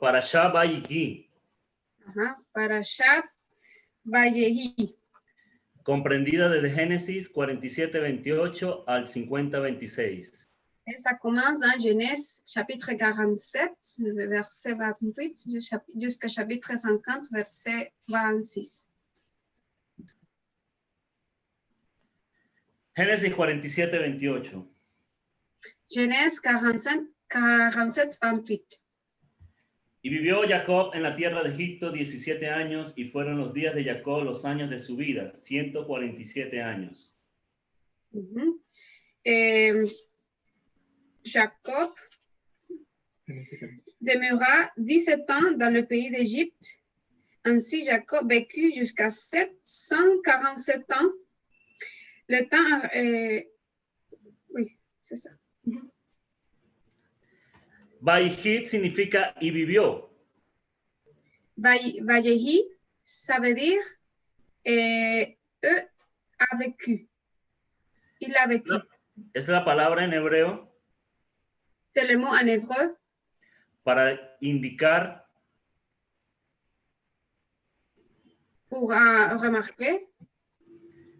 Parashá Vayehi. Parashat Vayehi. Comprendida desde Génesis 47-28 al 50-26. Et ça commence dans Genèse chapitre 47, verset 28, jusqu'à chapitre 50, verset 26. Génesis 47-28. Genèse 47, 28. Y vivió Jacob en la tierra de Egipto 17 años, y fueron los días de Jacob los años de su vida, 147 años. Jacob demeura 17 ans dans le pays d'Égypte. Ainsi, Jacob vécut jusqu'à 747 ans. Le temps... oui, c'est ça. Vaihit significa y vivió. Vayehi, ça veut dire a vécu. Il a vécu. Es la palabra en hebreo. C'est le mot en hébreu. Para indicar. Pour remarquer.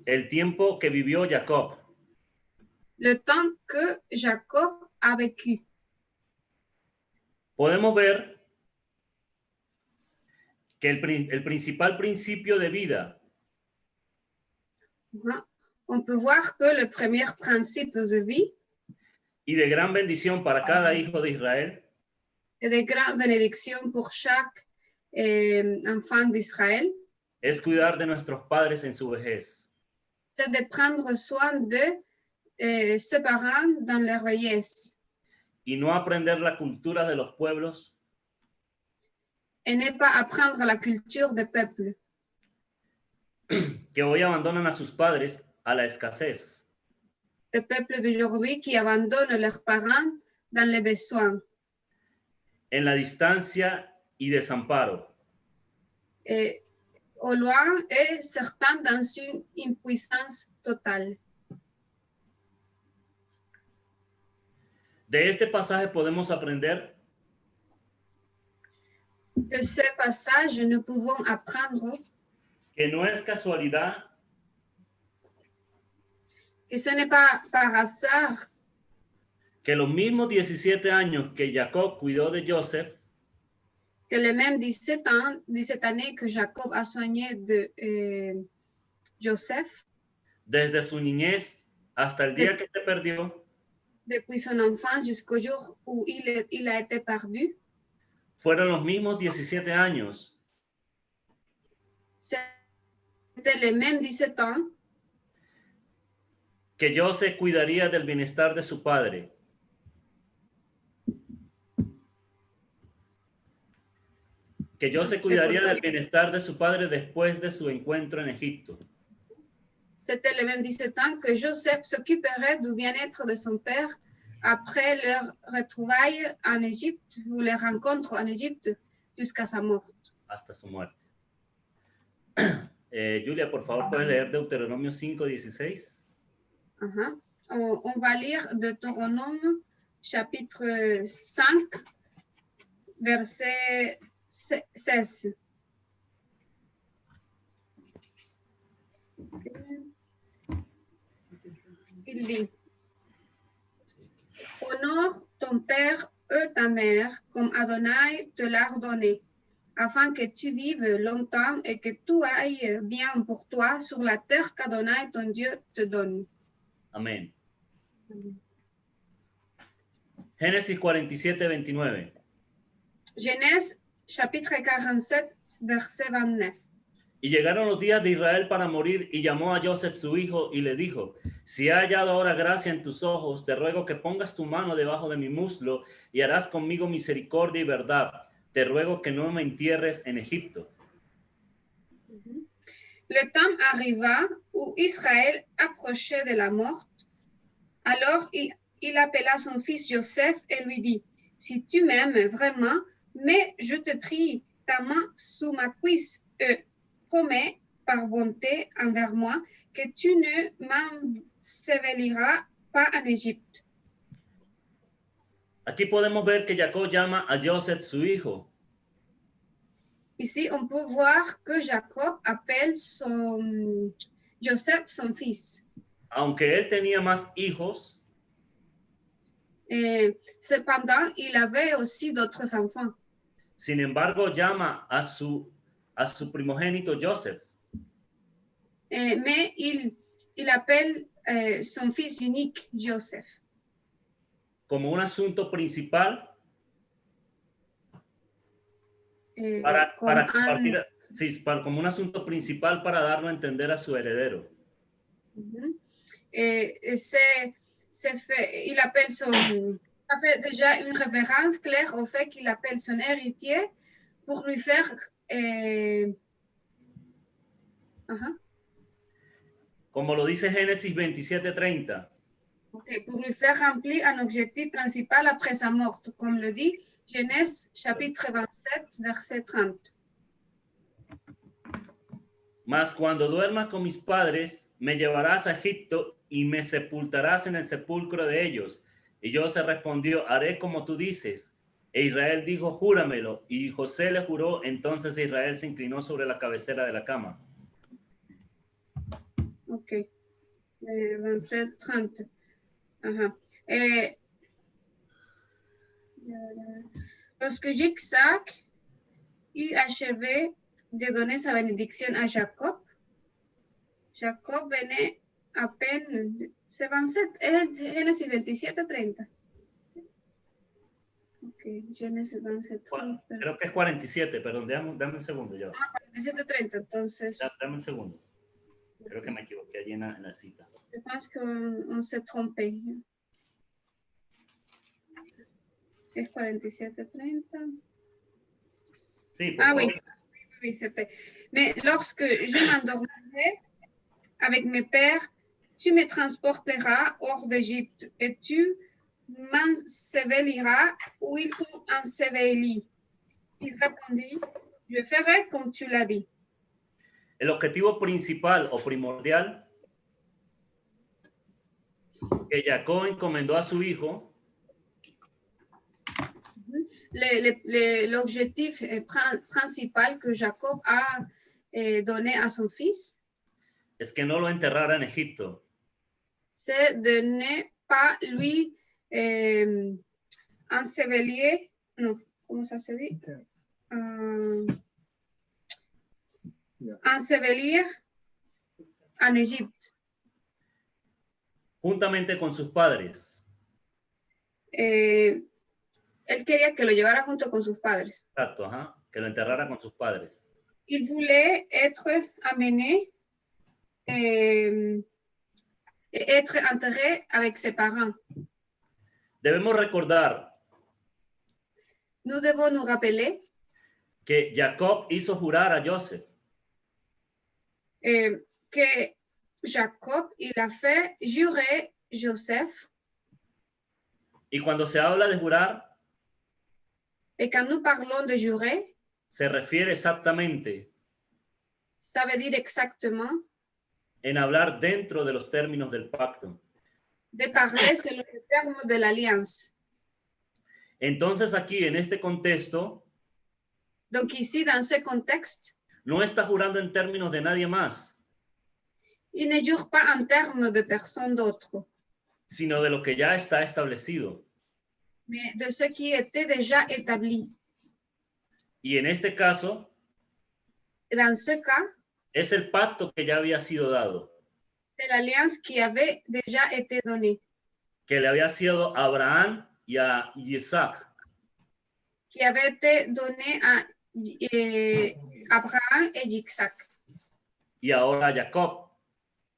El tiempo que vivió Jacob. Le temps que Jacob a vécu. Podemos ver que el principal principio de vida. On peut voir que le premier principe de vie y de gran bendición para cada hijo de Israel et de grande bénédiction pour chaque enfant d'Israël es cuidar de nuestros padres en su vejez. C'est de prendre soin de ses parents dans leur vieillesse. Y no aprender la cultura de los pueblos. Et ne pas apprendre la culture des peuples. Que hoy abandonan a sus padres a la escasez. Des peuples d'aujourd'hui qui abandonnent leurs parents dans les besoins. En la distancia y desamparo. Et au loin et certains dans une impuissance totale. De este pasaje podemos aprender de ce passage, nous pouvons apprendre que no es casualidad que ce n'est pas par hasard que los mismos 17 años que Jacob cuidó de Joseph, que les mêmes 17 années que Jacob a soigné de Joseph, desde su niñez hasta el día que se perdió, depuis son enfance jusqu'au jour où il a été perdu, fueron los mismos 17 años c'était les mêmes 17 ans que Joseph cuidaría del bienestar de su padre. Que Joseph cuidaría del bienestar de su padre después de su encuentro en Egipto. C'était les mêmes 17 ans que Joseph s'occuperait du bien-être de son père après leur retrouvaille en Égypte ou leur rencontre en Égypte jusqu'à sa mort. Hasta su muerte. Julia, por favor, ¿puedes leer Deuteronomio 5:16? On va lire Deutéronome chapitre 5, verset 16. Il dit: Honore ton père et ta mère comme Adonai te l'a ordonné, afin que tu vives longtemps et que tout aille bien pour toi sur la terre qu'Adonai ton Dieu te donne. Amén. Génesis 47:29. Genèse chapitre 47, verset 29. Y llegaron los días de Israel para morir, y llamó a Joseph su hijo y le dijo: si he hallado ahora gracia en tus ojos, te ruego que pongas tu mano debajo de mi muslo y harás conmigo misericordia y verdad. Te ruego que no me entierres en Egipto. Le temps arriva où Israël approchait de la mort. Alors il appela son fils Joseph et lui dit: si tu m'aimes vraiment, mais je te prie ta main sous ma cuisse et promets par bonté envers moi que tu ne m'enseveliras pas en Égypte. Aquí podemos ver que Jacob llama a Joseph su hijo. Ici, on peut voir que Jacob appelle Joseph son fils. Aunque él tenía más hijos, Cependant, il avait aussi d'autres enfants. sin embargo, llama a su primogénito Joseph. Mais il appelle son fils unique Joseph. Como un asunto principal como un asunto principal para darlo a entender a su heredero. Il appelle ça fait déjà une référence claire au fait qu'il appelle son héritier pour lui faire Como lo dice Génesis 27:30. Okay, pour lui faire remplir un objectif principal après sa mort, comme le dit Genèse chapitre 27, verset 30. Mas cuando duermas con mis padres, me llevarás a Egipto y me sepultarás en el sepulcro de ellos. Y José respondió, haré como tú dices. E Israel dijo, júramelo. Y José le juró, entonces Israel se inclinó sobre la cabecera de la cama. Ok. 27, 30. Lorsque Jacques eut achevé de donner sa bénédiction à Jacob, Jacob venait à peine, c'est 27, Génesis 27, 30. Ok, Génesis 27, 30. Creo que es 47, perdón, dame un segundo ya. 47, 30, entonces. Dame un segundo. Creo que me equivoqué allí en la cita. Je pense qu'on s'est trompé. Si es 47, 30. Sí, Oui, c'était. Mais lorsque je m'endormirai avec mes pères, tu me transporteras hors d'Égypte et tu m'enseveliras où ils sont ensevelis. Il répondit, je ferai comme tu l'as dit. El objetivo principal o primordial que Jacob encomendó a su hijo. L'objectif principal que Jacob a donné à son fils, es que no lo enterrara en Egipto. C'est de ne pas lui ensevelir, non, comment ça se dit? Ensevelir en Égypte. Juntamente con sus padres. Él quería que lo llevara junto con sus padres. Exacto, ajá, que lo enterrara con sus padres. Il voulait être amené être enterré avec ses parents. Debemos recordar. Nous devons nous rappeler que Jacob hizo jurar a Joseph. Que Jacob, il a fait jurer Joseph. Y cuando se habla de jurar, et quand nous parlons de jurer, se refiere exactamente, ça veut dire exactement, en hablar dentro de los términos del pacto. De parler selon los términos de la alianza. Entonces aquí, en este contexto, donc ici, dans ce contexte, no está jurando en términos de nadie más. Il ne jure pas en termes de personne d'autre, sino de lo que ya está establecido. mais de ce qui était déjà établi. Y en este caso, dans ce cas, es el pacto que ya había sido dado. C'est l'alliance qui avait déjà été donnée. Que le había sido a Abraham y a Isaac. Qui avait été donnée à Abraham et Isaac. Y ahora a Jacob.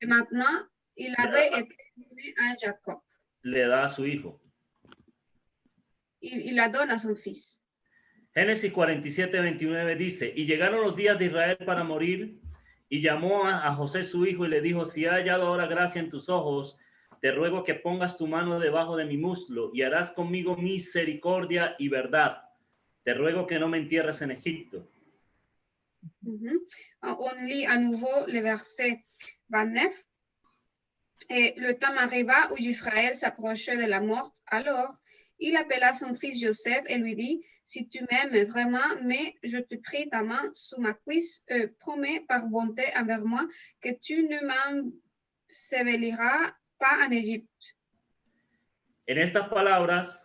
Et maintenant, il avait été donné à Jacob. Le da a su hijo. Il la donne à son fils. Génesis 47:29 dice, y llegaron los días de Israel para morir, y llamó a José su hijo y le dijo, si he hallado ahora gracia en tus ojos, te ruego que pongas tu mano debajo de mi muslo y harás conmigo misericordia y verdad. Te ruego que no me entierres en Egipto. On lit à nouveau le verset 29. Et le temps arriva où Israël s'approchait de la mort. Alors, il appela son fils Joseph et lui dit, si tu m'aimes vraiment, mais je te prie ta main sous ma cuisse, promets par bonté envers moi que tu ne m'enseveliras pas en Égypte. En estas palabras,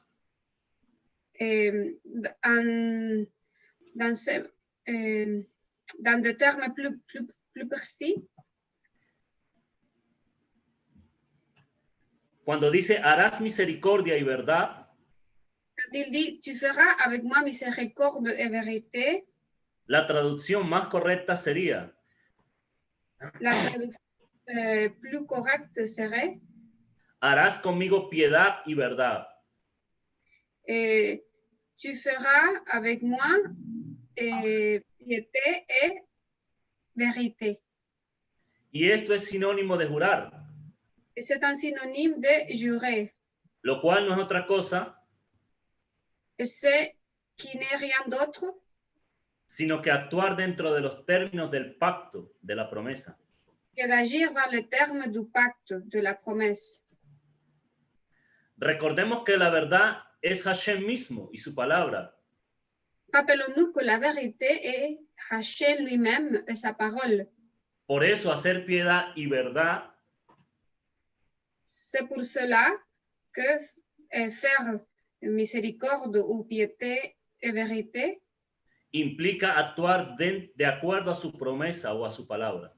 Dans des termes plus précis, cuando dice harás misericordia y verdad, quand il dit tu feras avec moi miséricorde et vérité, la traducción más correcta sería la traduction plus correcte serait harás conmigo piedad y verdad. Tu feras avec moi piété et vérité. Y esto es sinónimo de jurar, Et c'est un synonyme de jurer. lo cual no es otra cosa Et c'est qui n'est rien d'autre sino que actuar dentro de los términos del pacto, de la promesa. que d'agir dans le terme du pacte, de la promesse. Recordemos que la verdad es Hashem mismo y su palabra. Rappelons-nous que la vérité est Hachem lui-même et sa parole. Por eso hacer piedad y verdad C'est pour cela que faire miséricorde ou piété et vérité implica actuar de acuerdo a su promesa o a su palabra.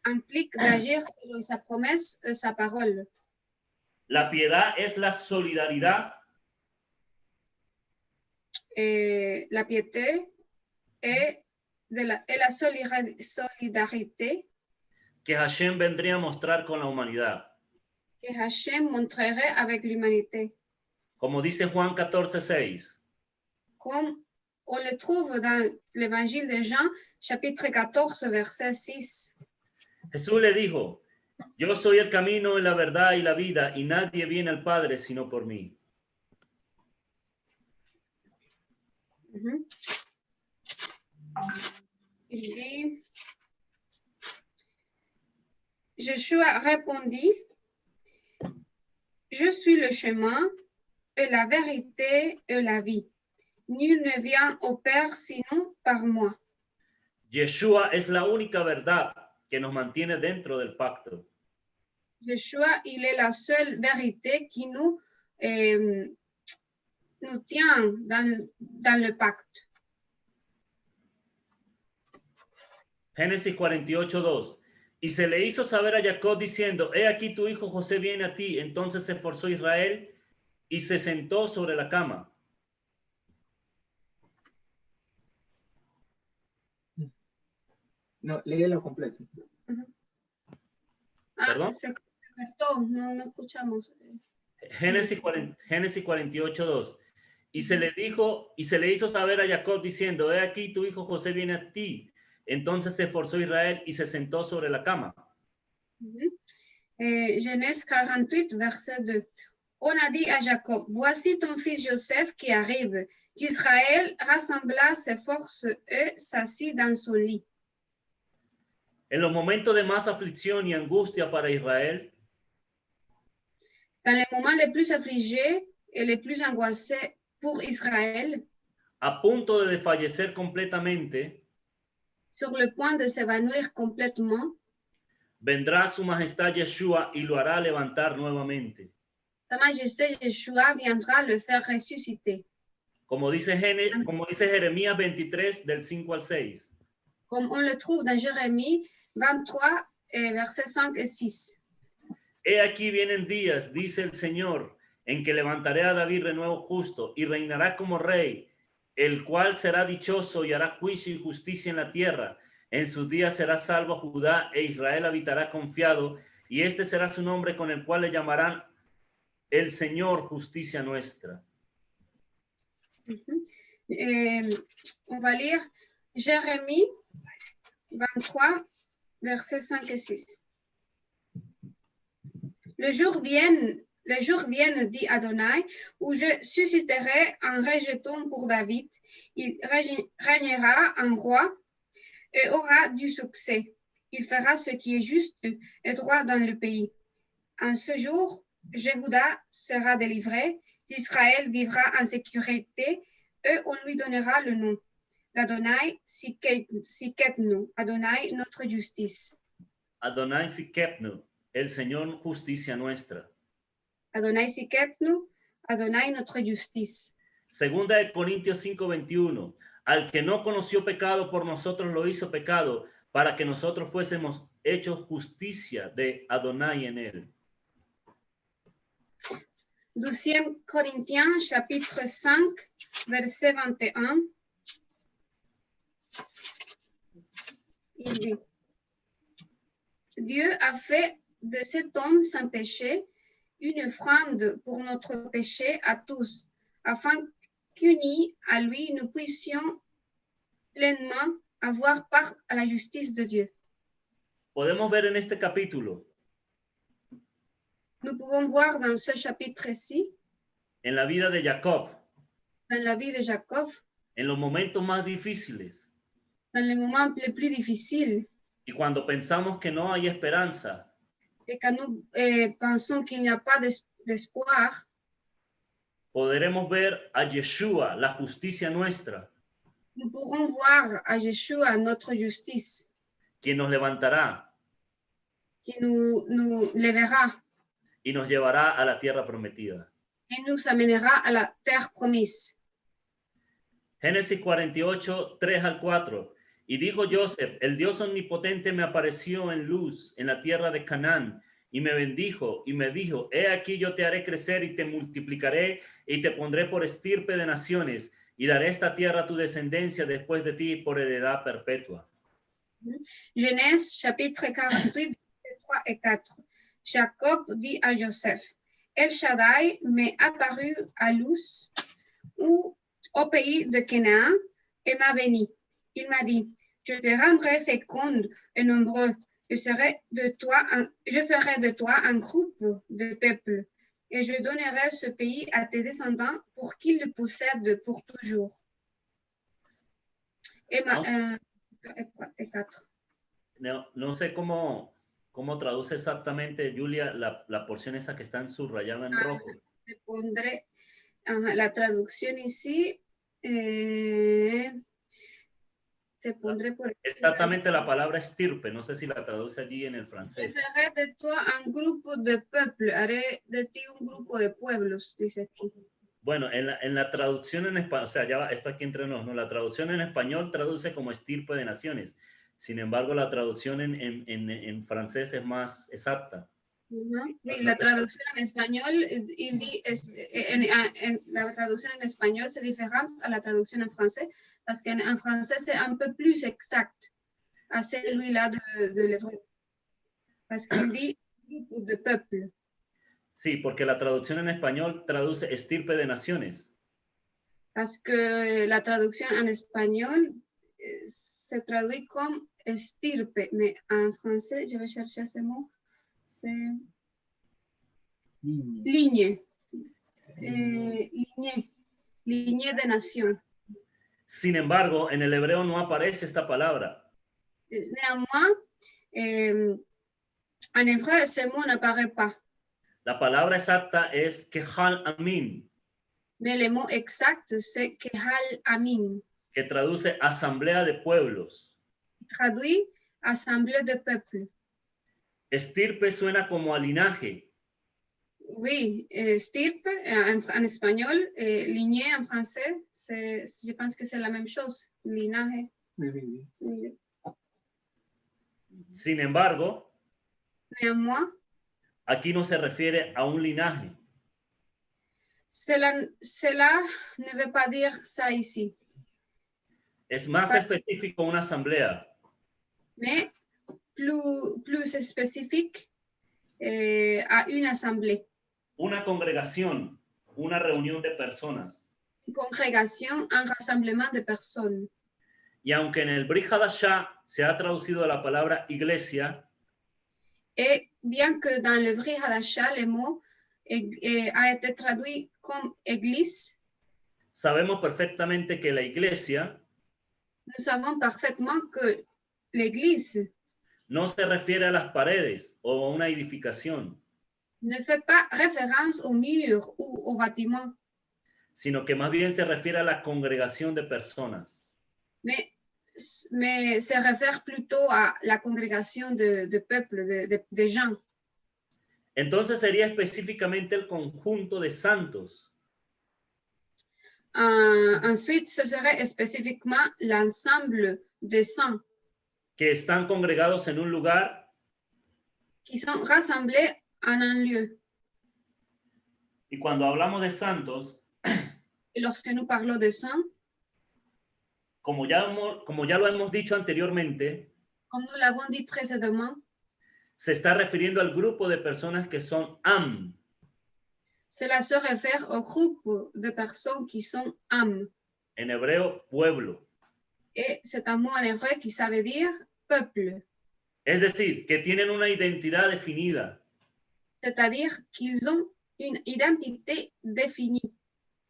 implique d'agir selon sa promesse et sa parole. La piedad es la solidaridad La piété et la solidarité que Hashem vendría a mostrar con la humanidad. que Hachem montrerait avec l'humanité. Como dice Juan 14:6. Comme on le trouve dans l'évangile de Jean, chapitre 14, verset 6. Jesús le dijo, yo soy el camino, la verdad y la vida, y nadie viene al Padre sino por mí. Il dit, Jésus répondit, je suis le chemin et la vérité et la vie. Nul ne vient au Père sinon par moi. Yeshua es la única verdad que nos mantiene dentro del pacto. Yeshua, il est la seule vérité qui nous tient dans le pacte. Génesis 48:2. Y se le hizo saber a Jacob diciendo, he aquí tu hijo José viene a ti. Entonces se esforzó Israel y se sentó sobre la cama. No, léelo completo. ¿Perdón? Se cortó, no escuchamos. Génesis 48:2. Y se le hizo saber a Jacob diciendo, he aquí tu hijo José viene a ti. Entonces se esforzó Israel y se sentó sobre la cama. Genèse 48, verset 2. On a dit à Jacob, voici ton fils Joseph qui arrive. D'Israël rassembla ses forces et s'assit dans son lit. En los momentos de más aflicción y angustia para Israel, dans les moments les plus affligés et les plus angoissés pour Israël, a punto de desfallecer completamente, sur le point de s'évanouir complètement, vendrá su majestad Yeshua y lo hará levantar nuevamente. Sa Majesté Yeshua viendra le faire ressusciter. Como dice Jeremías 23, del 5 al 6. Comme on le trouve dans Jérémie 23, versets 5 et 6. He aquí vienen días, dice el Señor, en que levantaré a David de nuevo justo y reinará como rey, el cual será dichoso y hará juicio y justicia en la tierra. En sus días será salvo Judá e Israel habitará confiado, y este será su nombre con el cual le llamarán el Señor justicia nuestra. On va lire Jérémie 23, versets 5 et 6. Le jour vienne, dit Adonai, où je susciterai un rejeton pour David. Il régnera en roi et aura du succès. Il fera ce qui est juste et droit dans le pays. En ce jour, Jéhuda sera délivré d'Israël vivra en sécurité et on lui donnera le nom d'Adonai Siketnu, Adonai notre justice. Adonai Sikepnu, el Señor justicia nuestra. Adonai Siketnu, Adonai notre justice. Segunda de Corintios 5:21. Al que no conoció pecado, por nosotros lo hizo pecado, para que nosotros fuésemos hechos justicia de Adonai en él. 2 Corinthiens, chapitre 5, verset 21. Il dit, Dieu a fait de cet homme sans péché une offrande pour notre péché à tous, afin qu'unis à lui, nous puissions pleinement avoir part à la justice de Dieu. Podemos ver en este capítulo, Nous pouvons voir dans ce chapitre-ci, en la vida de Jacob, dans la vie de Jacob, en los momentos más difíciles, dans les moments les plus difficiles, y cuando pensamos que no hay esperanza, et quand nous pensons qu'il n'y a pas d'espoir, podremos ver a Yeshua, la justicia nuestra, nous pourrons voir à Yeshua notre justice, quien nos levantará qui nous lèvera y nos llevará a la tierra prometida. et nous amènera à la terre promise. Génesis 48, 3 al 4. Y dijo Joseph, el Dios omnipotente me apareció en luz en la tierra de Canaán y me bendijo y me dijo, he aquí yo te haré crecer y te multiplicaré y te pondré por estirpe de naciones y daré esta tierra a tu descendencia después de ti por heredad perpetua. Genèse chapitre 48, versets 3 et 4. Jacob dit à Joseph, El Shaddai m'est apparu à Luz au pays de Canaan et m'a béni. Il m'a dit, je te rendrai féconde et nombreux. Je ferai de toi un groupe de peuples et je donnerai ce pays à tes descendants pour qu'ils le possèdent pour toujours. Et 4. No sé cómo traduce exactamente, Julia, la porción esa que está subrayada en rojo. Te pondré la traducción ici. Te pondré por exactamente la palabra estirpe, no sé si la traduce allí en el francés. Je ferai de toi un grupo de peuples, haré de ti un grupo de pueblos, dice aquí. Bueno, en la traducción en español, o sea, ya va, esto aquí entre nos, ¿no? La traducción en español traduce como estirpe de naciones. Sin embargo, la traducción en francés es más exacta. La traducción en español, la traducción en español c'est différent à la traduction en français, parce qu'en français c'est un peu plus exact à celui-là de l'hébreu. Parce qu'il dit grupo de peuple. Sí, porque la traducción en español traduce estirpe de naciones. Parce que la traduction en espagnol se traduit comme estirpe, mais en français, je vais chercher ce mot. C'est lignée. Lignée de nación. Sin embargo, en el hebreo no aparece esta palabra. Néanmoins, en hébreu, ce mot n'apparaît pas. La palabra exacta es Kehal Amin. Mais le mot exact, c'est Kehal Amin. Que traduce asamblea de pueblos. Traduit assemblée de peuples. Estirpe suena como a linaje. Oui, stirpe en espagnol, lignée en français, je pense que c'est la même chose, linaje. Oui. Sin embargo, Néanmoins, aquí no se refiere a un linaje. Cela ne veut pas dire ça ici. Es más específico una asamblea. Mais plus spécifique à une assemblée. Una congregación, una reunión de personas. Une congrégation, un rassemblement de personnes. Y aunque en el Brit Hadashah se ha traducido la palabra iglesia, et bien que dans le Brit Hadashah, le mot a été traduit comme église, sabemos perfectamente que la iglesia nous savons parfaitement que l'église no se refiere a las paredes o a una edificación. ne fait pas référence au mur ou au bâtiment. sino que más bien se refiere a la congregación de personas. mais se réfère plutôt à la congrégation de peuple, de gens. Entonces sería específicamente el conjunto de santos, Ensuite, ce serait spécifiquement l'ensemble des saints que están congregados en un lugar, qui sont rassemblés en un lieu. y cuando hablamos de santos, Et lorsque nous parlons de saints, como ya lo hemos dicho anteriormente, comme nous l'avons dit précédemment, se está refiriendo al grupo de personas que son am, cela se réfère au groupe de personnes qui sont âmes. en hebreo pueblo. Et c'est un mot en hébreu qui ça veut dire peuple. Es decir, que tienen una identidad definida C'est-à-dire qu'ils ont une identité définie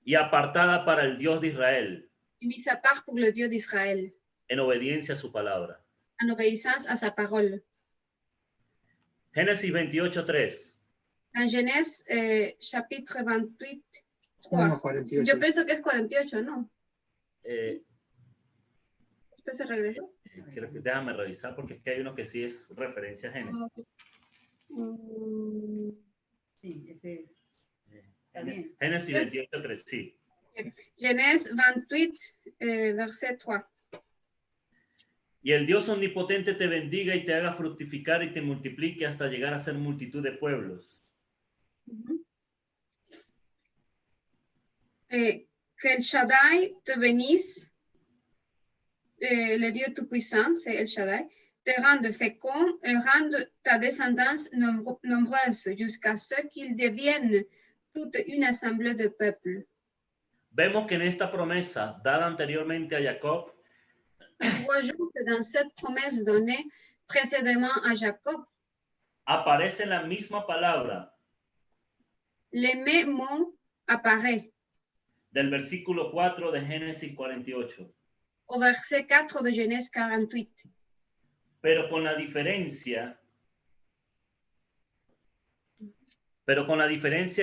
y apartada para el Dios de Israel, et mise à part pour le Dieu d'Israël, en obediencia a su palabra. en obéissance à sa parole. Génesis 28:3. En Genèse, chapitre 28, 3. No, 48. Yo pienso que es 48, ¿no? Eh, ¿Usted se regresó? Déjame revisar porque es que hay uno que sí es referencia a Génesis. Okay. Sí, ese es. Está bien. Génesis 28:3, sí. Genèse 28, verset 3. Y el Dios omnipotente te bendiga y te haga fructificar y te multiplique hasta llegar a ser multitud de pueblos. Que el Shaddai te bénisse, le Dieu Tout-Puissant, c'est El Shaddai, te rende fécond et rende ta descendance nombreuse jusqu'à ce qu'ils deviennent toute une assemblée de peuples. Vemos que en esta promesa dada anteriormente a Jacob, Nous voyons que dans cette promesse donnée précédemment à Jacob, aparece la misma palabra les mêmes mots apparaissent del versículo 4 de Génesis 48, au verset 4 de Genèse 48. pero con la diferencia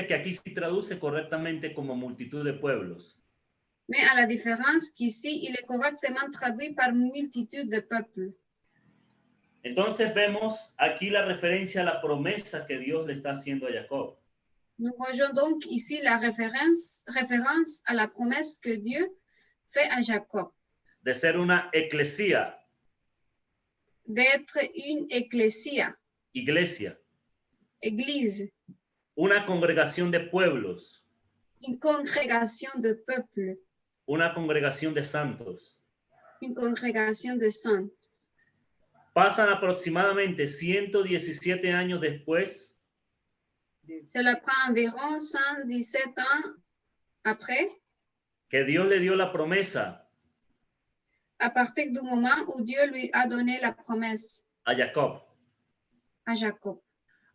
que aquí sí traduce correctamente como multitud de pueblos. Mais à la différence qu'ici, il est correctement traduit par multitude de peuples. Entonces vemos aquí la referencia a la promesa que Dios le está haciendo a Jacob. Nous voyons donc ici la référence à la promesse que Dieu fait à Jacob, De ser una eclesía, d'être une ecclésia, iglesia, église, una congregación de pueblos, une congrégation de peuples, una congregación de santos. une congrégation de saints. Pasan aproximadamente 117 años después Cela prend environ 117 ans après, que Dios le dio la promesa à partir du moment où Dieu lui a donné la promesse a Jacob, à Jacob,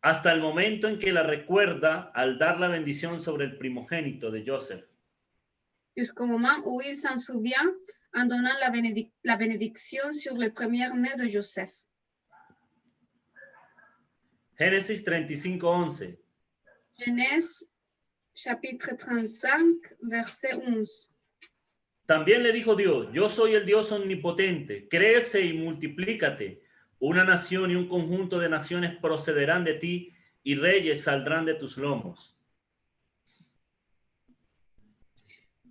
hasta el momento en que la recuerda al dar la bendición sobre el primogénito de Joseph. jusqu'au moment où il s'en souvient en donnant la bénédiction sur le premier-né de Joseph. Génesis 35:11. Genèse, chapitre 35, verset 11. También le dijo Dios, yo soy el Dios omnipotente, crece y multiplícate. Una nación y un conjunto de naciones procederán de ti y reyes saldrán de tus lomos.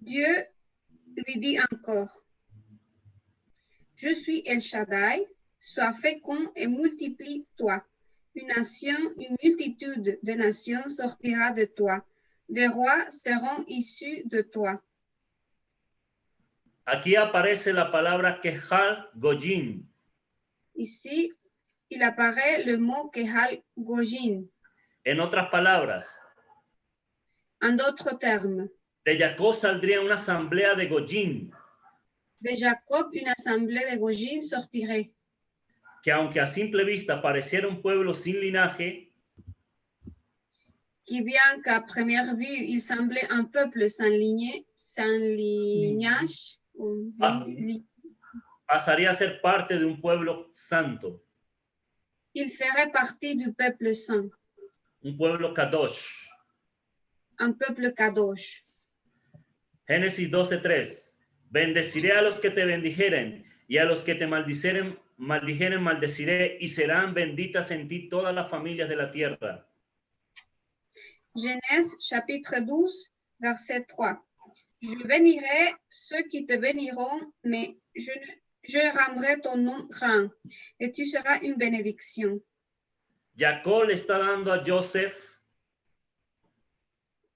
Dieu lui dit encore, je suis El Shaddai, sois fécond et multiplie-toi. Une nation, une multitude de nations sortira de toi. Des rois seront issus de toi. Aquí aparece la palabra Kehal Gojim. Ici, il apparaît le mot Kehal Gojin. En otras palabras, En d'autres termes, de Jacob saldría una asamblea de Gojim, de Jacob, une assemblée de Gojin sortirait, que aunque a simple vista pareciera un pueblo sin linaje, qui bien qu'à première vue, il semblait un peuple sans lignée, sans lignage, pasaría a ser parte de un pueblo santo, il ferait partie du peuple saint, un pueblo kadosh. un peuple kadosh. Génesis 12:3. Bendeciré a los que te bendijeren, y a los que te maldijeren, maldeciré, y serán benditas en ti todas las familias de la tierra. Genèse chapitre 12, verset 3. Je bénirai ceux qui te béniront, mais je rendrai ton nom grand, et tu seras une bénédiction. Jacob le está dando a Joseph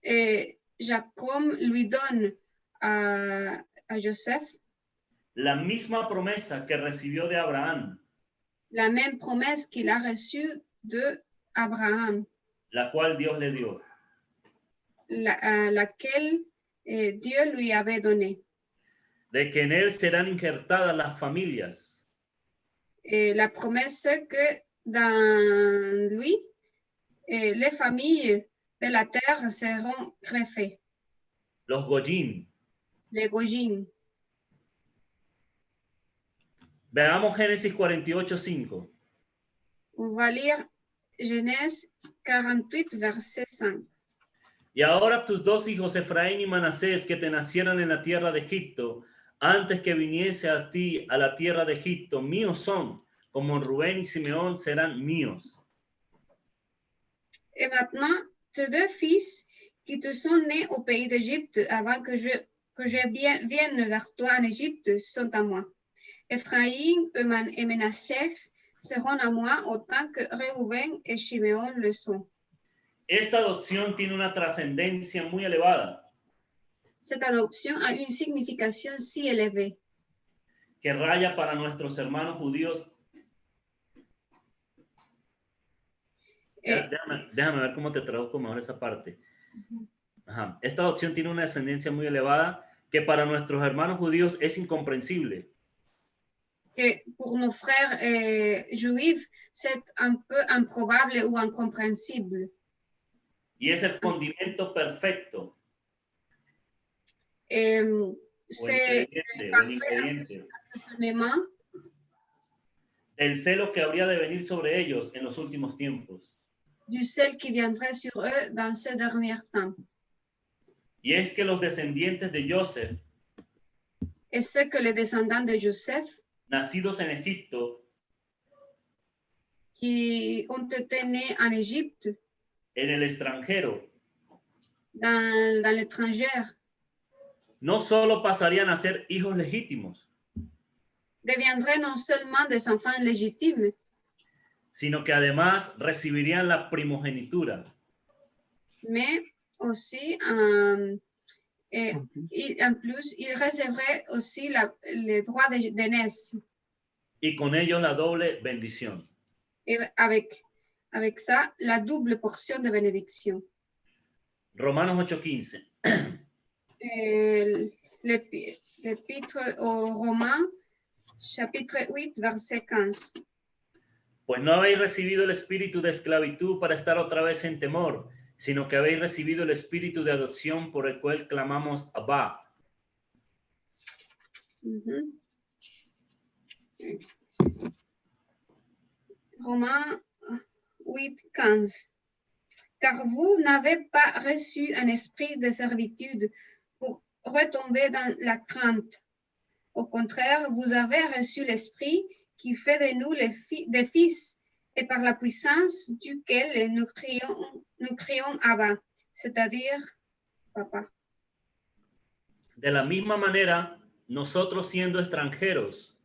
Et Jacob lui donne à Joseph la misma promesa que recibió de Abraham, la même promesse qu'il a reçue de Abraham, la cual Dios le dio. laquelle Dieu lui avait donnée. De que en él serán injertadas las familias, Et la promesse que dans lui, les familles de la terre seront greffées, los Goyim. les Gojim. Veamos Génesis 48:5. On va lire Genèse 48, verset 5. Y ahora tus dos hijos, Efraín y Manasés, que te nacieron en la tierra de Egipto, antes que viniese a ti a la tierra de Egipto, míos son, como Rubén y Simeón serán míos. Et maintenant, tes deux fils qui te sont nés au pays d'Égypte avant que je vienne vers toi en Égypte sont à moi. Ephraïm et Ménasseh seront à moi autant que Reuben et Simeón le sont. Esta adopción tiene una trascendencia muy elevada Cette adoption a une signification si élevée que raya para nuestros hermanos judíos. Déjame ver cómo te traduzco mejor esa parte. Ajá. Esta adopción tiene una descendencia muy elevada que para nuestros hermanos judíos es incomprensible. que pour nos frères juifs, c'est un peu improbable ou incompréhensible. Y es el condimento perfecto. C'est parfait assaisonnement el celo que habría de venir sobre ellos en los últimos tiempos. du sel qui viendrait sur eux dans ces derniers temps. Y es que los descendientes de Joseph, Et ce que les descendants de Joseph, nacidos en Egipto, qui ont été nés en Égypte, en el extranjero, dans l'étranger, no solo pasarían a ser hijos legítimos, deviendraient non seulement des enfants légitimes, sino que además recibirían la primogenitura. mais aussi, et en plus, ils recevraient aussi les droits d'aînesse. Y con ellos la doble bendición. Et avec ça, la double portion de bénédiction. Romanos 8:15. L'épître aux Romains, chapitre 8, verset 15. Pues no habéis recibido el espíritu de esclavitud para estar otra vez en temor, sino que habéis recibido el espíritu de adopción por el cual clamamos Abba. Romains 8:15. Car vous n'avez pas reçu un esprit de servitude pour retomber dans la crainte. Au contraire, vous avez reçu l'esprit qui fait de nous des fils, et par la puissance duquel nous crions Abba, c'est-à-dire Papa. De la misma manera, nosotros siendo extranjeros,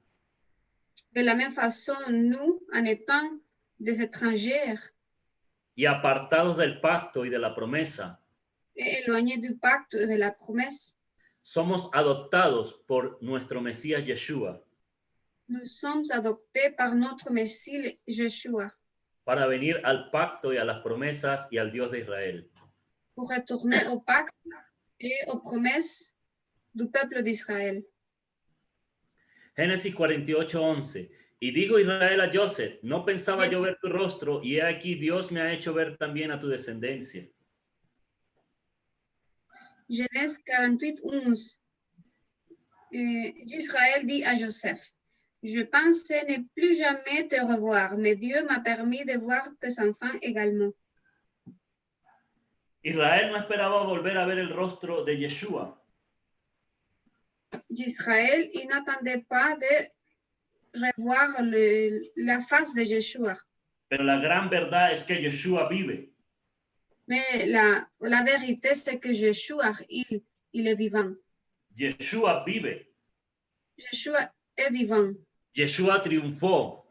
de la même façon, nous, en étant des étrangers y apartados del pacto y de la promesa, et éloignés du pacte de la promesse, somos adoptados por nuestro Mesías Yeshua nous sommes adoptés par notre Messie Yeshua para venir al pacto y a las promesas y al Dios de Israel. pour retourner au pacte et aux promesses du peuple d'Israël. Génesis 48:11. Y dijo Israel a Joseph, no pensaba yo ver tu rostro, y he aquí Dios me ha hecho ver también a tu descendencia. Genèse 48:11. Israël dit à Joseph, je pensais ne plus jamais te revoir, mais Dieu m'a permis de voir tes enfants également. Israel no esperaba volver a ver el rostro de Yeshua. d'Israël, ils n'attendaient pas de revoir la face de Yeshua. Pero la gran verdad es que Yeshua vive. Mais la vérité, c'est que Yeshua, il est vivant. Yeshua vive. Yeshua est vivant. Yeshua triunfó.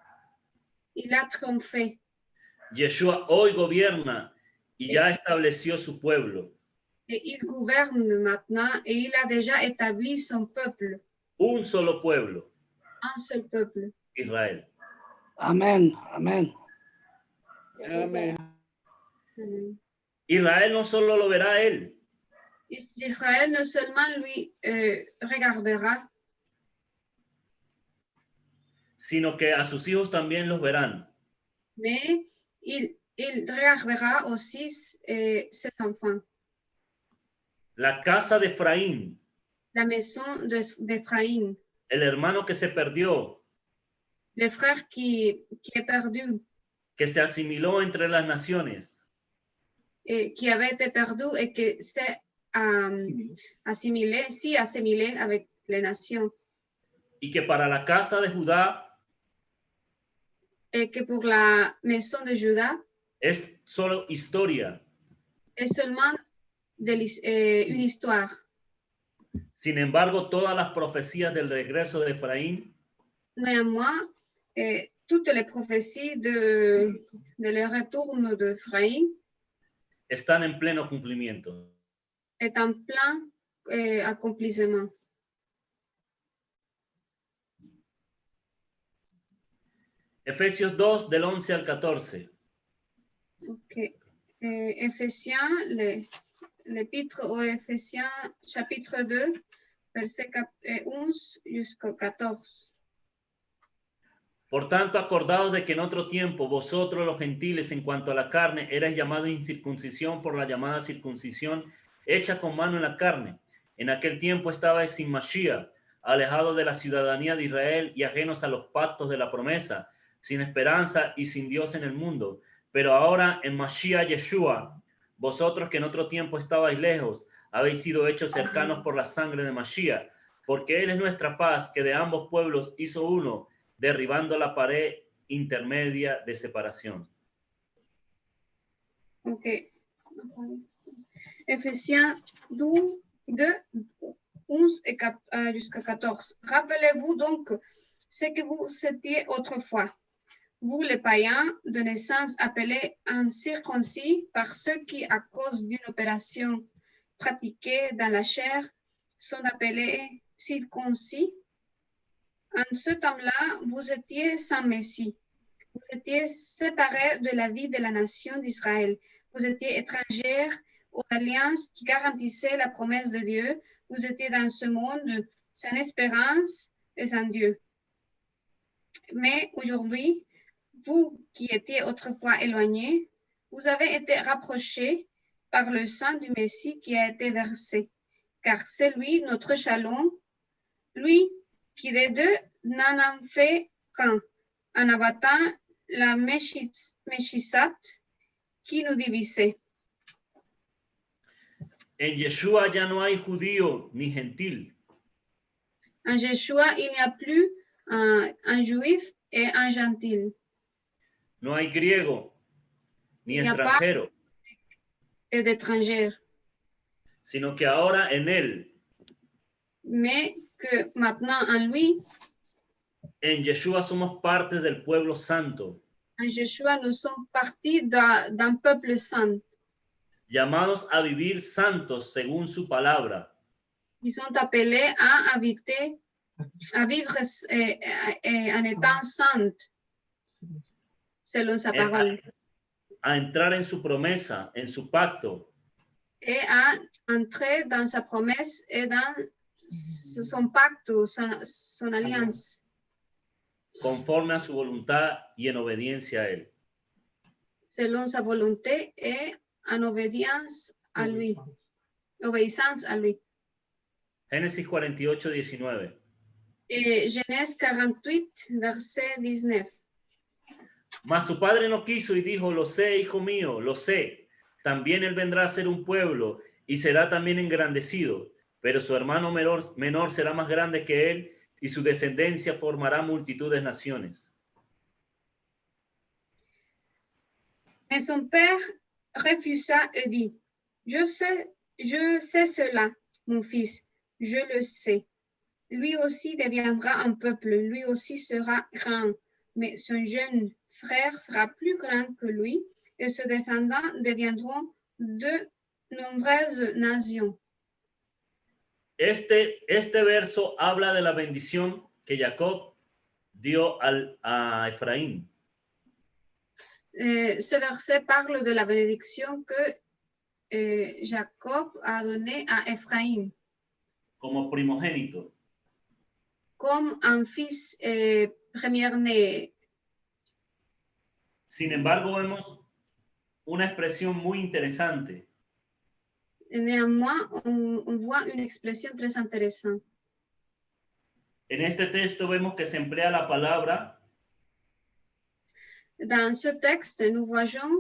Il a triomphé. Yeshua hoy gobierna y ya estableció su pueblo. Et il gouverne maintenant et il a déjà établi son peuple. Un solo pueblo, Un seul peuple. Israel. Amén, amén. Amén. Amen. Israel no solo lo verá a él, Israël non seulement lui regardera, sino que a sus hijos también los verán. mais il regardera aussi ses enfants. La casa de Efraín, La maison d'Ephraïm, el hermano que se perdió, le frère qui est perdu, que se asimiló entre las naciones, et qui avait été perdu et qui s'est assimilé avec les nations. y que para la casa de Judá Et que pour la maison de Juda, es solo historia. est seulement une histoire. Sin embargo, todas las profecías del regreso de Efraín Néanmoins, toutes les prophéties de le retour d'Ephraïm están en pleno cumplimiento. est en plein accomplissement. Efesios 2, del 11 al 14. Ok. Éphésiens, l'épître aux Éphésiens, chapitre 2, verset 11 jusqu'au 14. Por tanto, acordaos de que en otro tiempo vosotros los gentiles en cuanto a la carne erais llamados incircuncisión por la llamada circuncisión hecha con mano en la carne. En aquel tiempo estabais sin Mashiach, alejados de la ciudadanía de Israel y ajenos a los pactos de la promesa, sin esperanza y sin Dios en el mundo. Pero ahora en Mashiach Yeshua, vosotros que en otro tiempo estabais lejos, habéis sido hechos cercanos por la sangre de Mashiach, porque Él es nuestra paz, que de ambos pueblos hizo uno, derribando la pared intermedia de separación. Ok. Éphésiens 2, 11 jusqu'à 14. Rappelez-vous donc ce que vous étiez autrefois. Vous, les païens de naissance appelés incirconcis par ceux qui, à cause d'une opération pratiquée dans la chair, sont appelés circoncis. En ce temps-là, vous étiez sans Messie. Vous étiez séparés de la vie de la nation d'Israël. Vous étiez étrangers aux alliances qui garantissaient la promesse de Dieu. Vous étiez dans ce monde sans espérance et sans Dieu. Mais aujourd'hui, vous qui étiez autrefois éloignés, vous avez été rapprochés par le sang du Messie qui a été versé. Car c'est lui, notre shalom, lui qui des deux n'en a fait qu'un, en abattant la Meshisat qui nous divisait. En Yeshua ya no hay judío ni gentil. En Yeshua, il n'y a plus un juif et un gentil. No hay griego ni Il n'y a pas extranjero, d'étranger. sino que ahora en él, Mais que maintenant, en lui, en Yeshua, somos parte del pueblo santo, en Yeshua, nous sommes partis d'un peuple saint. llamados a vivir santos según su palabra. Ils sont appelés à habiter, à vivre en étant saints, selon sa parole, A entrar en su promesa, en su pacto, et à entrer dans sa promesse et dans son pacte, son alliance, conforme a su voluntad y en obediencia a él. selon sa volonté et en obéissance à lui. Obéissance à lui. Génesis 48, 19. Et Genèse 48, verset 19. Mas su padre no quiso y dijo, lo sé, hijo mío, lo sé. También él vendrá a ser un pueblo y será también engrandecido. pero su hermano menor será más grande que él, y su descendencia formará multitud de naciones. Mais son père refusa et dit, je sais cela, mon fils, je le sais. Lui aussi deviendra un peuple, lui aussi sera grand, mais son jeune frère sera plus grand que lui, et ses descendants deviendront de nombreuses nations. Este verso habla de la bendición que Jacob dio a Efraín. Ce verset parle de la bénédiction que Jacob a donnée à Ephraim Como primogénito. comme un fils premier-né. Sin embargo, vemos una expresión muy interesante. Néanmoins, on voit une expression très intéressante. En este texto vemos que se emplea la palabra Dans ce texte, nous voyons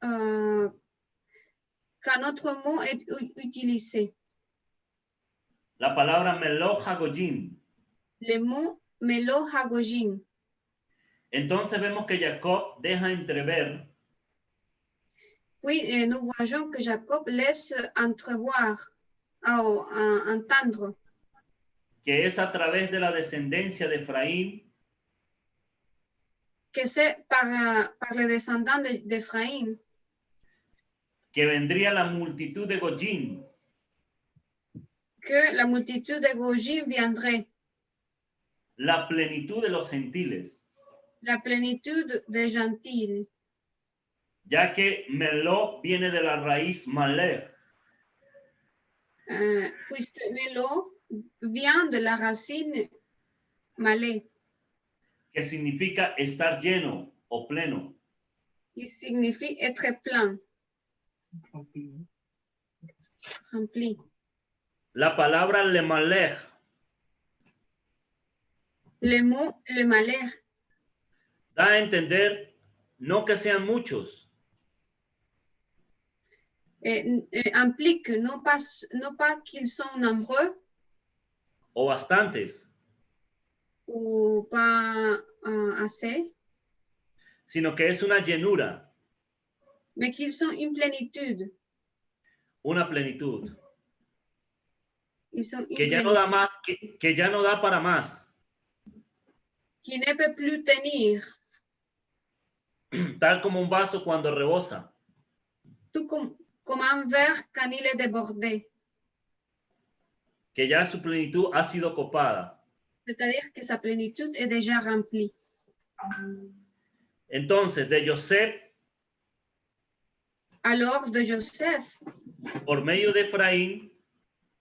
qu'un autre mot est utilisé. la palabra Melo Hagoyim. Le mot Melo Hagojin. Entonces vemos que Jacob deja entrever Puis, nous voyons que Jacob laisse entrevoir, entendre, que es a través de la descendencia de Efraín que c'est par les descendants d'Ephraim que vendría la multitud de Goyim, que la multitude de Gojim viendrait, la plenitud de los gentiles, la plénitude des gentils, ya que Melo viene de la raíz Malech, puisque Melo vient de la racine malais, que significa estar lleno o pleno. qui signifie être plein, rempli. La palabra Lemalech Le mot le malheur da a entender no que sean muchos, implique non pas qu'ils sont nombreux o bastantes, ou pas assez, sino que es una llenura, mais qu'ils sont une plénitude. una plenitud, Ils sont une que ya no da más, que ya no da para más, qui ne peut plus tenir, tal como un vaso cuando rebosa, tout comme un verre quand il est débordé. que ya su plenitud ha sido copada. C'est-à-dire que sa plénitude est déjà remplie. Entonces, de Joseph, Alors de Joseph, por medio de Efraín,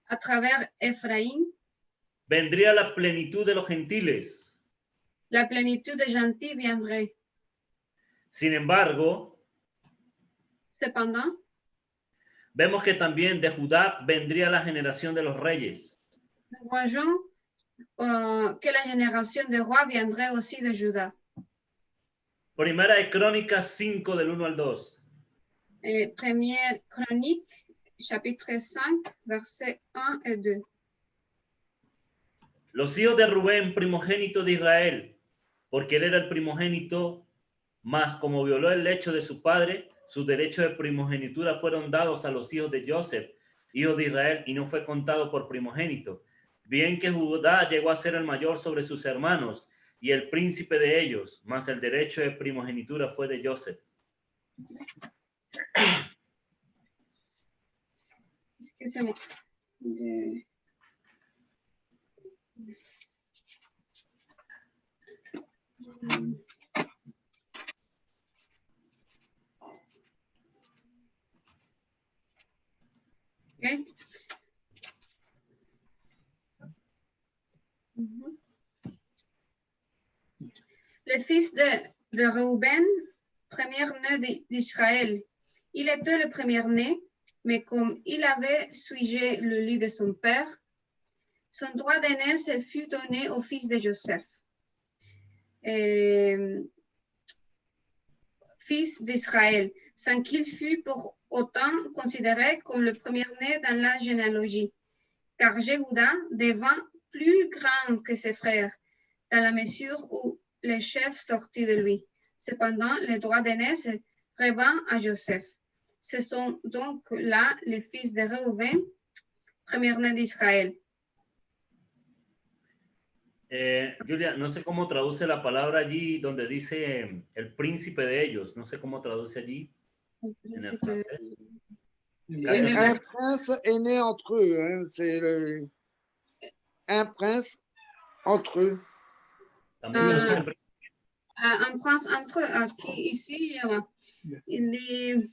à travers Ephraim, vendría la plenitud de los gentiles. la plénitude des gentils viendrait. Sin embargo, Cependant, vemos que también de Judá vendría la generación de los reyes. nous voyons que la génération des rois viendrait aussi de Juda. Primera de Crónicas 5 del 1 al 2. Première chronique, chapitre 5, versets 1 et 2. Los hijos de Rubén, primogénito de Israel, porque él era el primogénito, mas como violó el lecho de su padre, sus derechos de primogenitura fueron dados a los hijos de Joseph, hijo de Israel, y no fue contado por primogénito. Bien que Judá llegó a ser el mayor sobre sus hermanos y el príncipe de ellos, mas el derecho de primogenitura fue de Joseph. Excusez-moi. Okay. Le fils de Reuben, premier-né d'Israël, il était le premier-né, mais comme il avait suivi le lit de son père, son droit d'aînesse fut donné au fils de Joseph, fils d'Israël, sans qu'il fût pour autant considéré comme le premier-né dans la généalogie. car Jéhuda devint plus grand que ses frères, dans la mesure où le chef sortit de lui. Cependant, le droit d'aînesse revint à Joseph. Ce sont donc là les fils de Réhouven, premier-né d'Israël. Julia, no sé cómo traduce la palabra allí donde dice el príncipe de ellos. No sé cómo traduce allí en el francés. Un prince est né entre eux. Hein, c'est un prince entre eux. También traduce príncipe. Un prince entre eux. Aquí, ici, il dit,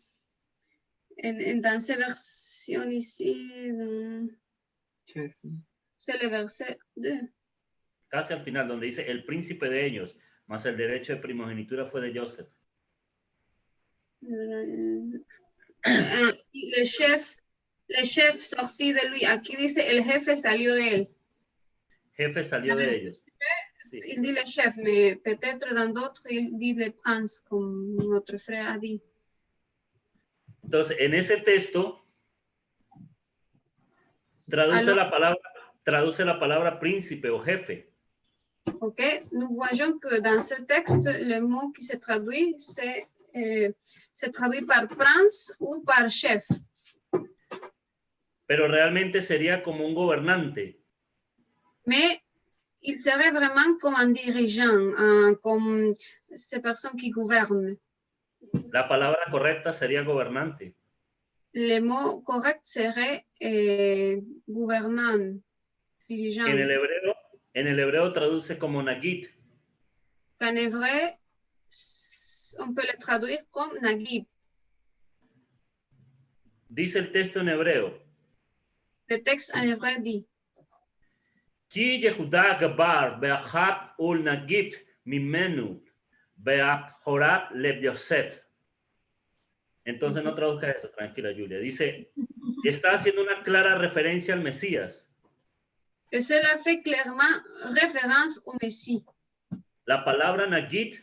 dans ces versions ici, c'est le verset 2. Casi al final, donde dice el príncipe de ellos, más el derecho de primogenitura fue de Joseph. Le chef sortit de lui. Aquí dice el jefe salió de él. Jefe salió de ellos. Sí. Il dit le chef, mais peut-être dans d'autres, il dit le prince, comme notre frère a dit. Entonces, en ese texto, traduce la palabra príncipe o jefe. Ok, nous voyons que dans ce texte, le mot qui se traduit, se traduit par prince ou par chef. Pero realmente sería como un gobernante. Mais il serait vraiment comme un dirigeant, comme ces personnes qui gouvernent. La palabra correcta sería gobernante. Le mot correct serait gouvernant, dirigeant. En el hebreo traduce como nagid. En hébreu, on peut le traduire comme nagib. Dice el texto en hebreo. Le texte en hébreu dit Ki Yehuda gabar be'achat ul nagid mimenu be'achorat le Yosef. Entonces no traduzca eso, tranquila Julia. Dice, está haciendo una clara referencia al Mesías. que cela fait clairement référence au Messie. La palabra nagid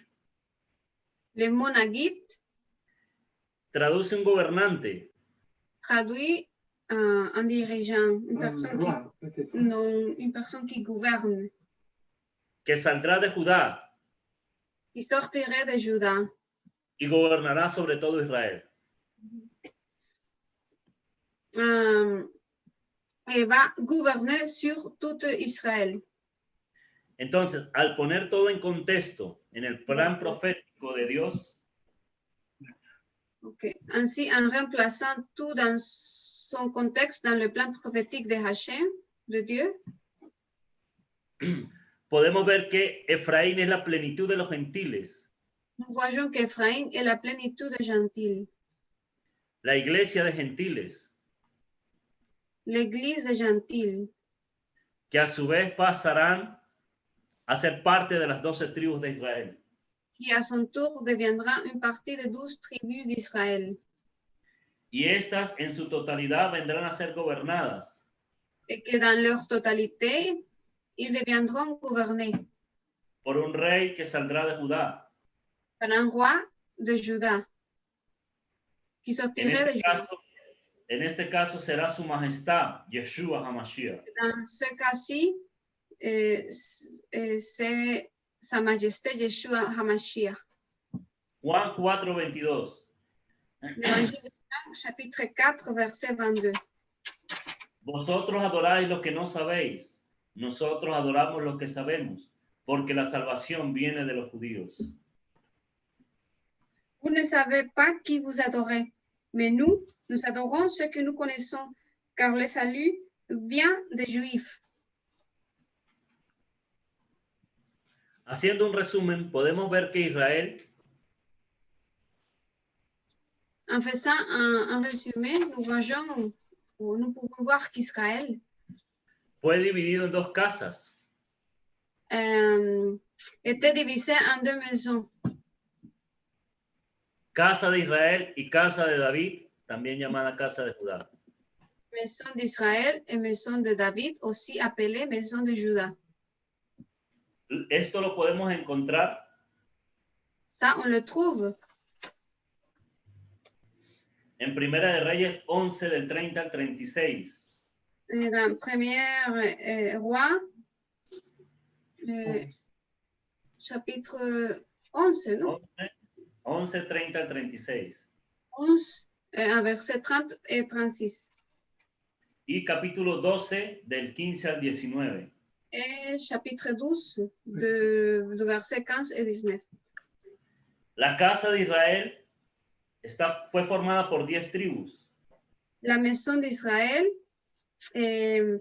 Le mot nagid traduce un gobernante. traduit un dirigeant, une personne qui gouverne. Que saldrá de Judá. Qui sortirait de Juda. Y gobernará sobre todo Israel. Et va gouverner sur tout Israël. Entonces, al poner todo en contexto, en el plan profético de Dios, Okay. Ainsi, en remplaçant tout dans son contexte, dans le plan prophétique de Hachem, de Dieu, podemos ver que Efraín es la plenitud de los gentiles. nous voyons qu'Ephraïm est la plénitude de gentils. La iglesia de gentiles, L'église de gentils, que a su vez pasarán a ser parte de las 12 tribus de Israel. qui à son tour deviendra une partie des 12 tribus d'Israël. Y estas en su totalidad vendrán a ser gobernadas Et que dans leur totalité, ils deviendront gouvernés por un rey que saldrá de Judá. par un roi de Juda, qui sortirait de Juda. En este caso será su majestad, Yeshua HaMashiach. Dans ce cas-ci, c'est Sa Majesté Yeshua HaMashiach. Juan 4:22. L'évangile de Jean, chapitre 4, verset 22. Vosotros adoráis lo que no sabéis, nosotros adoramos lo que sabemos, porque la salvación viene de los judíos. Vous ne savez pas qui vous adorez, mais nous adorons ce que nous connaissons, car le salut vient des Juifs. Haciendo un resumen, podemos ver que Israel En faisant un résumé, nous pouvons voir qu'Israël fue dividido en dos casas. était divisé en deux maisons. Casa de Israel y casa de David, también llamada casa de Judá. Maison d'Israël et maison de David, aussi appelée maison de Juda. Esto lo podemos encontrar Ça, on le trouve en Primera de Reyes 11 del 30 al 36. Dans Premier Roi, chapitre 11, non? 11, 30 al 36. 11, verset 30 et 36. Y capítulo 12 del 15 al 19. Et chapitre 12, de verset 15 et 19. La casa de Israel fue formada por 10 tribus. La maison d'Israël, la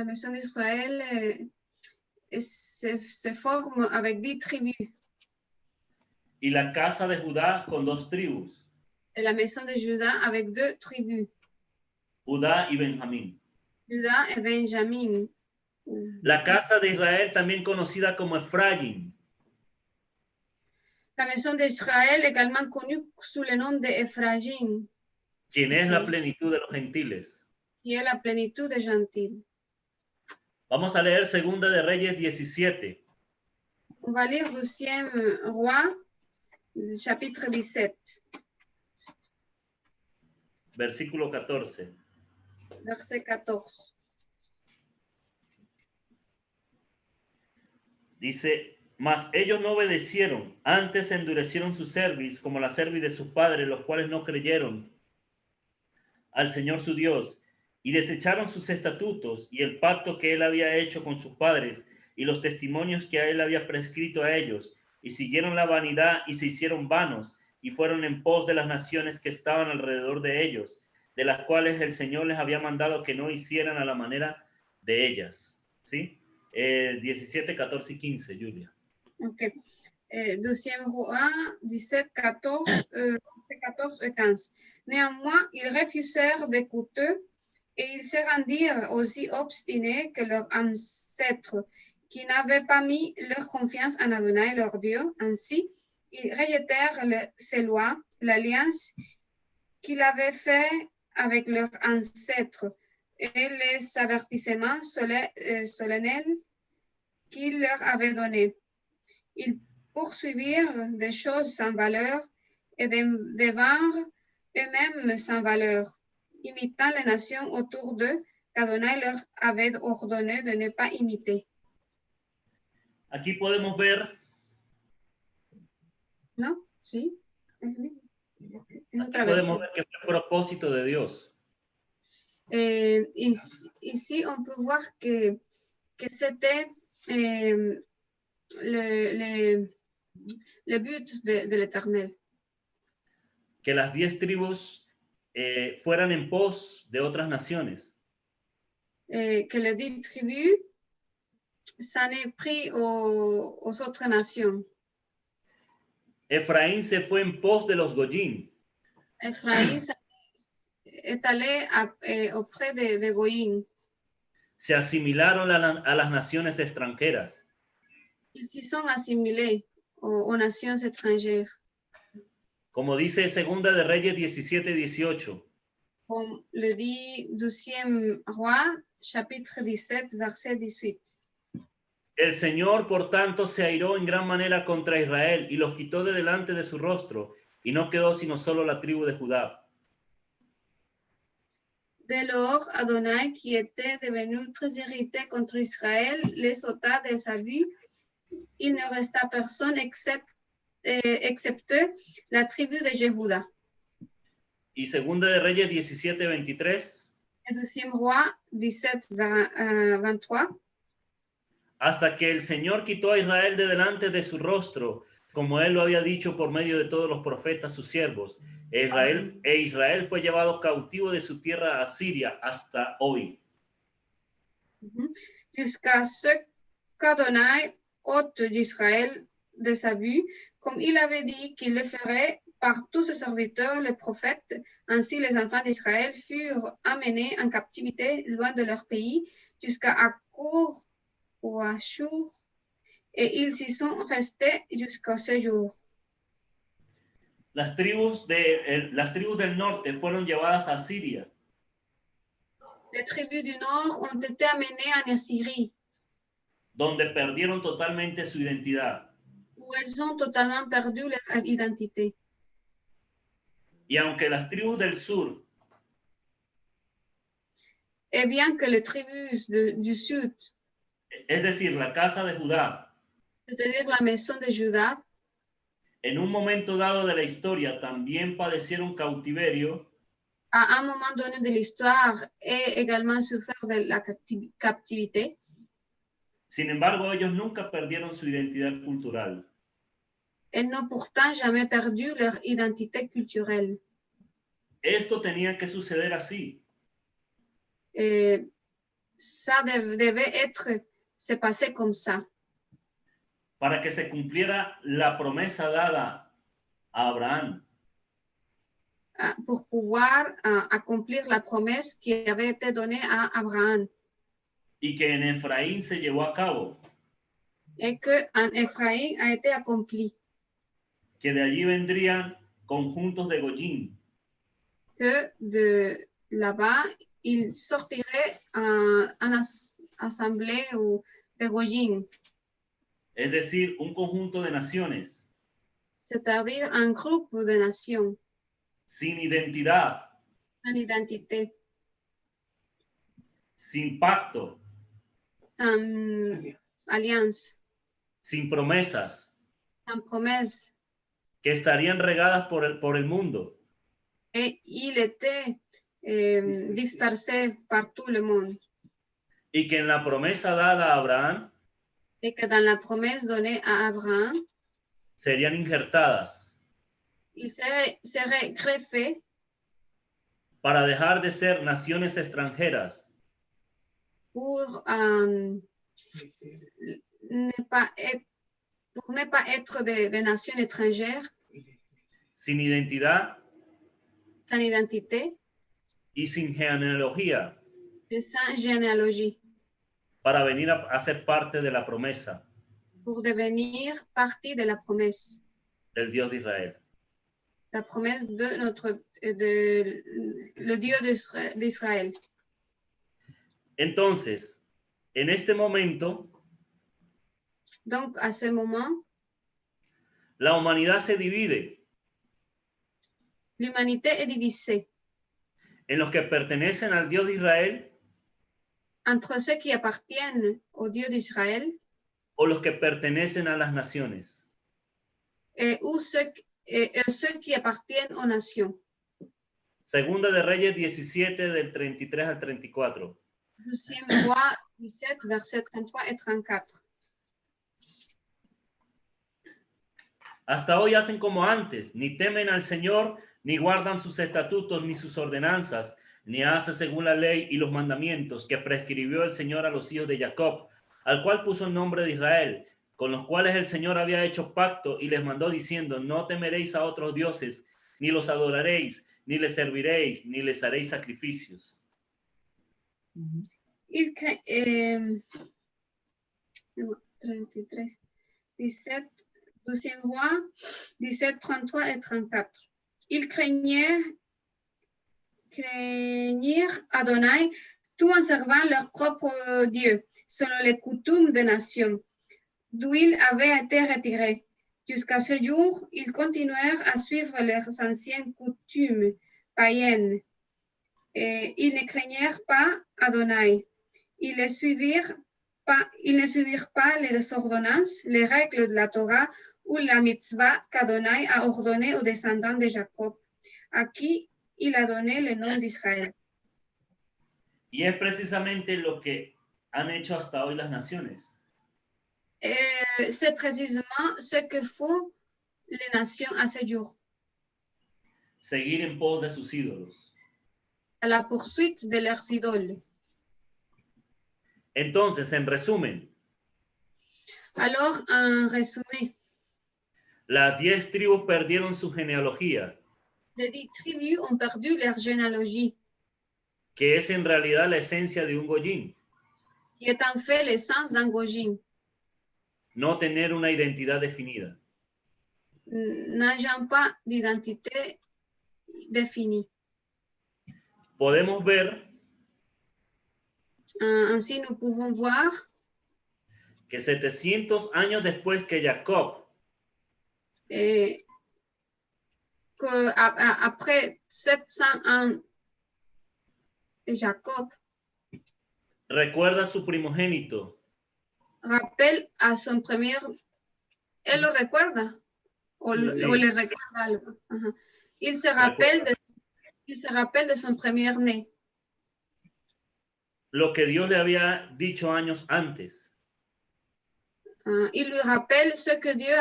maison d'Israël se forme avec 10 tribus. Y la casa de Judá con 2 tribus, Et la maison de Juda avec 2 tribus, Judá y Benjamín. Juda et Benjamin. La casa de Israel, también conocida como Efraín, La maison d'Israël, également connue sous le nom d'Ephraïm, quien es la plenitud de los gentiles. qui est la plénitude des gentils. Vamos a leer Segunda de Reyes 17. On va lire Deuxième Roi, chapitre 17, Versículo 14. verset 14. Dice, mas ellos no obedecieron, antes endurecieron su cerviz como la cerviz de sus padres, los cuales no creyeron al Señor su Dios, y desecharon sus estatutos y el pacto que él había hecho con sus padres y los testimonios que a él había prescrito a ellos, y siguieron la vanidad y se hicieron vanos, y fueron en pos de las naciones que estaban alrededor de ellos, de las cuales el Señor les había mandado que no hicieran a la manera de ellas. ¿Sí? 17, 14 y 15, Julia. Ok. Deuxième Roi, 17, 14, 14 et 15. Néanmoins, ils refusèrent d'écouter et ils se rendirent aussi obstinés que leurs ancêtres, qui n'avaient pas mis leur confiance en Adonai, leur Dieu. Ainsi, ils rejetèrent ses lois, l'alliance qu'il avait fait avec leurs ancêtres et les avertissements solennels qu'il leur avait donnés. Ils poursuivirent des choses sans valeur et devinrent eux-mêmes sans valeur, imitant les nations autour d'eux qu'Adonai leur avait ordonné de ne pas imiter. Aquí podemos ver, ¿No? Sí. aquí podemos ver que fue el propósito de Dios. Ici, on peut voir que c'était le but de l'Éternel. Que las 10 tribus fueran en pos de otras naciones. Que les 10 tribus s'en est pris aux autres nations. Efraín se fue en pos de los Goyim. Ephraim est allé auprès de Goïm. Se asimilaron a las naciones extranjeras. Ils s'y sont assimilés aux nations étrangères. Como dice Segunda de Reyes 17, 18. Comme le dit Deuxième Roi, chapitre 17, verset 18. El Señor, por tanto, se airó en gran manera contra Israel y los quitó de delante de su rostro, y no quedó sino solo la tribu de Judá. Dès lors, Adonai, qui était devenu très irrité contre Israël, les ôta de sa vue. Il ne resta personne excepté la tribu de Jéhuda. Y Segunda de Reyes 17, 23. Et Deuxième Roi 17, 23. Hasta que el Señor quitó a Israel de delante de su rostro, como él lo había dicho por medio de todos los profetas sus siervos. Israel fue llevado cautivo de su tierra a Siria hasta hoy. Jusqu'à ce qu'Adonai ôte d'Israël de sa vue, comme il avait dit qu'il le ferait par tous ses serviteurs, les prophètes. Ainsi, les enfants d'Israël furent amenés en captivité loin de leur pays, jusqu'à Accour ou Ashur, et ils y sont restés jusqu'à ce jour. Las tribus del norte fueron llevadas a Siria. Les tribus du nord ont été amenées en Assyrie, donde perdieron totalmente su identidad. où elles ont totalement perdu leur identité. Y aunque las tribus del sur Et bien que les tribus du sud, es decir, la casa de Judá, c'est-à-dire la maison de Juda, en un momento dado de la historia también padecieron cautiverio, à un moment donné de l'histoire, aient également souffert de la captivité. sin embargo, ellos nunca perdieron su identidad cultural. Elles n'ont pourtant jamais perdu leur identité culturelle. Esto tenía que suceder así, Et ça devait se passer comme ça, para que se cumpliera la promesa dada a Abraham. pour pouvoir accomplir la promesse qui avait été donnée à Abraham. Y que en Efraín se llevó a cabo, Et qu'en Ephraïm a été accompli. que de allí vendrían conjuntos de Goyim, Que de là-bas, il sortirait en assemblée ou de Gojin, es decir, un conjunto de naciones c'est-à-dire un groupe de nations, sin identidad, sans identité, sin pacto, sans alliance, sin promesas, sans promesse. que estarían regadas por el mundo. Et il était dispersé par tout le monde. Y que en la promesa dada a Abraham Et que dans la promesse donnée à Abraham, serían injertadas il serait greffé para dejar de ser naciones extranjeras pour ne pas être des nations étrangères, sin identidad sans identité y sin genealogía et sans généalogie, para venir a ser parte de la promesa pour devenir partie de la promesse. del Dios de Israel. La promesse de le Dieu d'Israël. Entonces, en este momento, Donc, à ce moment, la humanidad se divide l'humanité est divisée en los que pertenecen al Dios de Israel entre ceux qui appartiennent au Dieu d'Israël o los que pertenecen a las naciones. et ceux qui appartiennent aux nations. Segunda de Reyes 17, del 33 al 34. Deuxième roi 17, versets 33 et 34. Hasta hoy hacen como antes, ni temen al Señor, ni guardan sus estatutos, ni sus ordenanzas, ni hacen según la ley y los mandamientos que prescribió el Señor a los hijos de Jacob, al cual puso el nombre de Israel, con los cuales el Señor había hecho pacto y les mandó diciendo, no temeréis a otros dioses, ni los adoraréis, ni les serviréis, ni les haréis sacrificios. Il 33, 17, deuxième roi 17, 33 et 34. Ils craignirent Adonai tout en servant leur propre Dieu, selon les coutumes des nations, d'où ils avaient été retirés. Jusqu'à ce jour, ils continuèrent à suivre leurs anciennes coutumes païennes. Et ils ne craignirent pas Adonai. Ils ne suivirent pas les ordonnances, les règles de la Torah ou la mitzvah qu'Adonai a ordonné aux descendants de Jacob, à qui il a donné le nom d'Israël. Y es precisamente lo que han hecho hasta hoy las naciones. C'est précisément ce que font les nations à ce jour, Seguir en pos de sus ídolos. à la poursuite de leurs idoles. Entonces, en resumen, Alors, en résumé, las 10 tribus perdieron su genealogía, les 10 tribus ont perdu leur généalogie, que es en realidad la esencia de un Goyim, qui est en fait l'essence d'un Gojin, no tener una identidad definida. n'ayant pas d'identité définie. Podemos ver Ainsi, nous pouvons voir que 700 años después que Jacob qu'après 700 ans de Jacob, recuerda a su primogénito, rappelle à son premier, él lo recuerda o, Sí. o le recuerda algo. Ajá. Il se rappelle de son premier né, lo que Dios le había dicho años antes, il lui rappelle ce que Dieu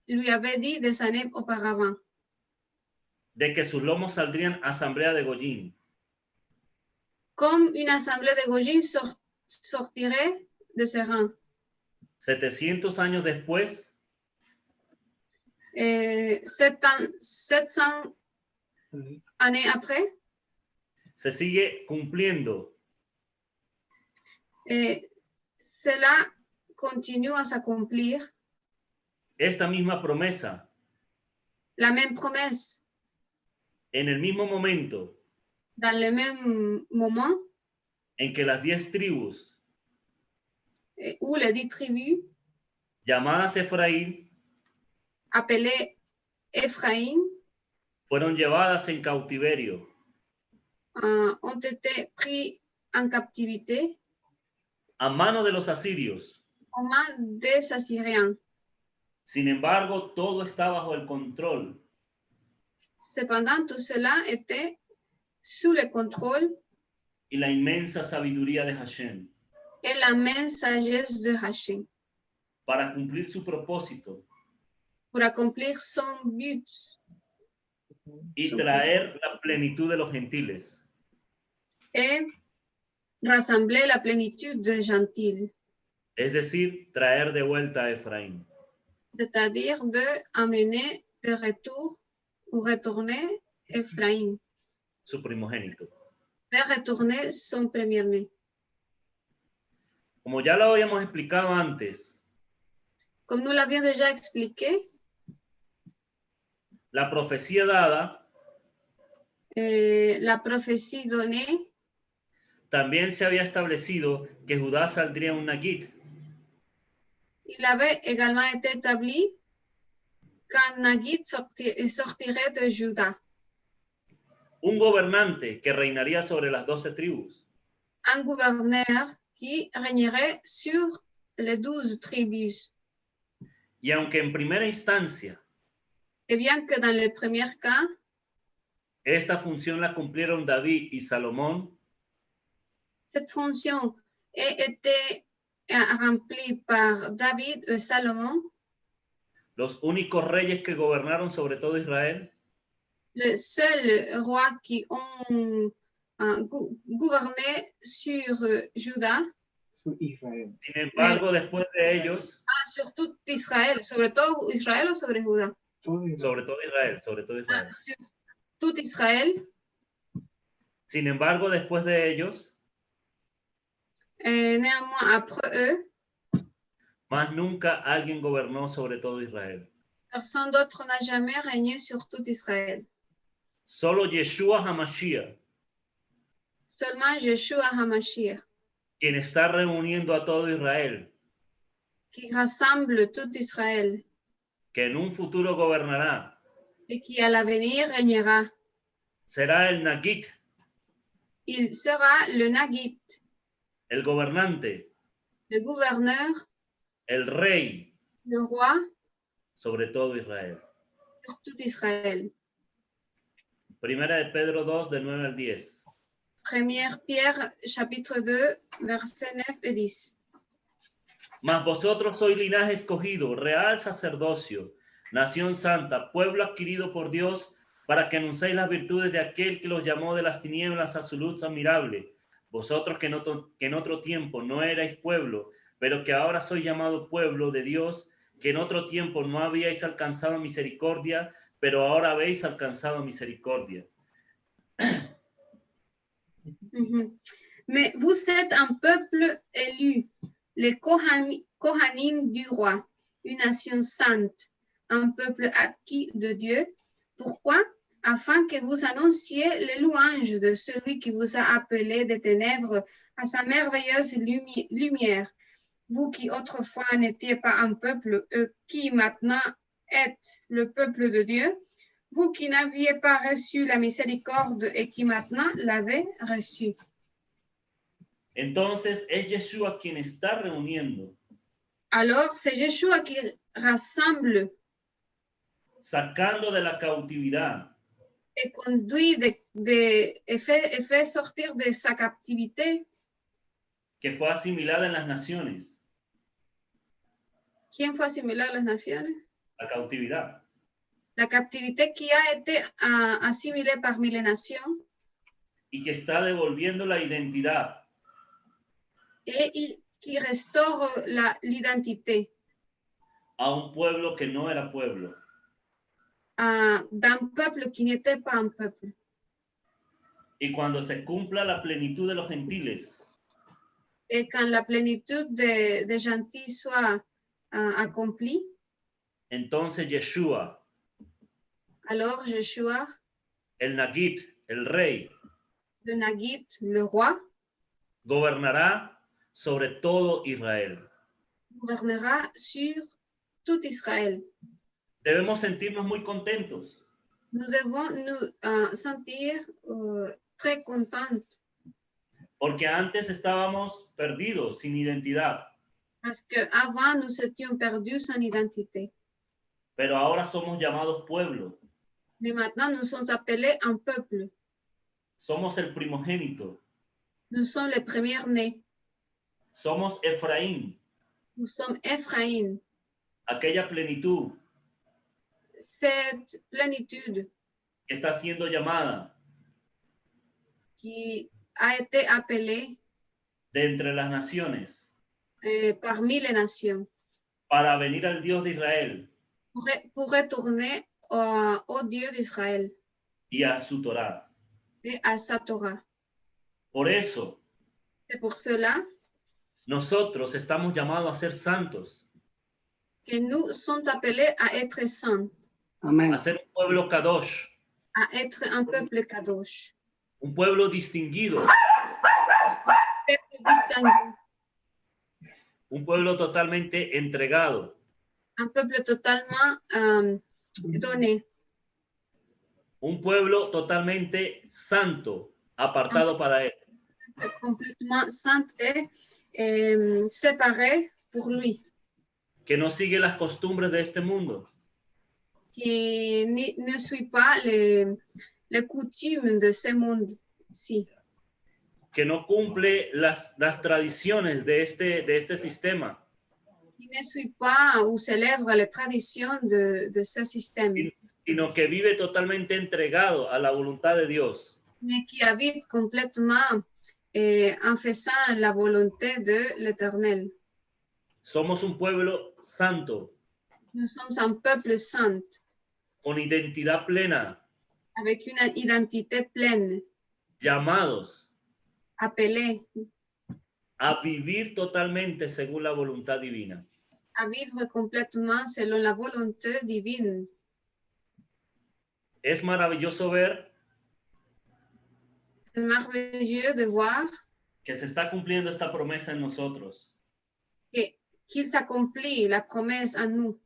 lui avait dit des années auparavant, de que sus lomos saldrían asamblea de Goyim, comme une assemblée de Gojin sortirait de ses rangs. 700 años después, 700 années après, se sigue cumpliendo cela continue à s'accomplir, esta misma promesa la même promesse, en el mismo momento dans le même moment en que las 10 tribus où les 10 tribus llamadas Efraín appelées Éphraïm fueron llevadas en cautiverio ont été pris en captivité a mano de los asirios. aux mains des Assyriens. Sin embargo, todo está bajo el control Cependant, tout cela était sous le contrôle y la inmensa sabiduría de Hashem et la main sagesse de Hachem para cumplir su propósito pour accomplir son but y traer la plenitud de los gentiles. et rassembler la plénitude des gentils, Es decir, traer de vuelta a Efraín. c'est-à-dire de amener de retour ou retourner Éphraïm, Su primogénito. faire retourner son premier-né. Como ya lo habíamos explicado antes, Comme nous l'avions déjà expliqué, la profecía dada la prophétie donnée también se había establecido que Judá saldría un Nagid, il avait également été établi qu'un Nagid sortirait de Juda, un gobernante que reinaría sobre las 12 tribus. un gouverneur qui régnerait sur les 12 tribus. Y aunque en primera instancia Et bien que dans le premier cas, esta función la cumplieron David y Salomón, cette fonction ait été remplie par David et Salomon, los únicos reyes que gobernaron sobre todo Israel, les seuls rois qui ont gouverné sur Juda, sin embargo, después de ellos, sur tout Israël, sobre todo Israël ou sobre Juda? sobre todo Israel, Sur tout Israël. sin embargo, después de ellos, Néanmoins, après eux, más nunca alguien gobernó sobre todo Israel. personne d'autre n'a jamais régné sur tout Israël. Solo Yeshua HaMashiach, Seulement Yeshua HaMashiach, quien está reuniendo a todo Israel, qui rassemble tout Israël que en un futuro gobernará, et qui à l'avenir régnera. será el Nagid, Il sera le Nagit, el gobernante, le gouverneur, el rey le roi sobre todo Israel. sur tout Israël. Primera de Pedro 2, de 9 al 10. Première Pierre, chapitre 2, versets 9 et 10. Mas vosotros sois linaje escogido, real sacerdocio, nación santa, pueblo adquirido por Dios, para que anunciéis las virtudes de aquel que los llamó de las tinieblas a su luz admirable. Vosotros que en otro tiempo no erais pueblo, pero que ahora sois llamado pueblo de Dios, que en otro tiempo no habíais alcanzado misericordia, pero ahora habéis alcanzado misericordia. Mais vous êtes un peuple élu, les Kohanim du roi, une nation sainte, un peuple acquis de Dieu. Pourquoi? Afin que vous annonciez les louanges de celui qui vous a appelé des ténèbres à sa merveilleuse lumière. Vous qui autrefois n'étiez pas un peuple, qui maintenant êtes le peuple de Dieu, vous qui n'aviez pas reçu la miséricorde et qui maintenant l'avez reçue. Entonces es Yeshua quien está reuniendo, Alors, c'est Yeshua qui rassemble sacando de la cautividad et conduit et fait sortir de sa captivité. que fue asimilada en las naciones, ¿Quién fue asimilar a las naciones? la cautividad, La captivité qui a été assimilée parmi les nations y que está devolviendo la identidad et qui restaure l'identité a un pueblo que no era pueblo. d'un peuple qui n'était pas un peuple. Y cuando se cumpla la plenitud de los gentiles, Et quand la plénitude des gentils soit accomplie, entonces Yeshua, alors Yeshua, el Nagid, el rey, le Nagid, le roi, gobernará sobre todo Israel. gouvernera sur tout Israël. Debemos sentirnos muy contentos Nous devons nous sentir très contents porque antes estábamos perdidos, sin identidad, parce qu'avant, nous étions perdus sans identité. pero ahora somos llamados pueblo. Mais maintenant, nous sommes appelés un peuple. Somos el primogénito. Nous sommes les premiers-nés. Somos Efraín, Nous sommes Ephraïm. aquella plenitud Cette plénitude que está siendo llamada qui a été appelée de entre las naciones parmi les nations para venir al Dios de Israel pour retourner au Dieu d'Israël y a su Torá. et à sa Torah. Por eso, C'est pour cela nosotros estamos llamados a ser santos, que nous sommes appelés à être saints, Amen. a ser un pueblo kadosh, à être un peuple kadosh, un pueblo distinguido, un peuple distingué, un pueblo totalmente entregado, un peuple totalement donné, un pueblo totalmente santo, apartado para él. complètement saint et séparé pour lui, Que no sigue las costumbres de este mundo, qui ne suit pas les coutumes de ce monde-ci, que no cumple las tradiciones de este sistema, qui ne suit pas ou célèbre les traditions de ce système, sino que vive totalmente entregado a la voluntad de Dios. mais qui habite complètement en faisant la volonté de l'Éternel. Somos un pueblo santo, Nous sommes un peuple saint, con identidad plena, avec une identité pleine, llamados appelés a vivir totalmente según la voluntad divina. à vivre complètement selon la volonté divine. Es maravilloso ver C'est merveilleux de voir que se está cumpliendo esta promesa en nosotros. qu'il s'accomplit la promesse en nous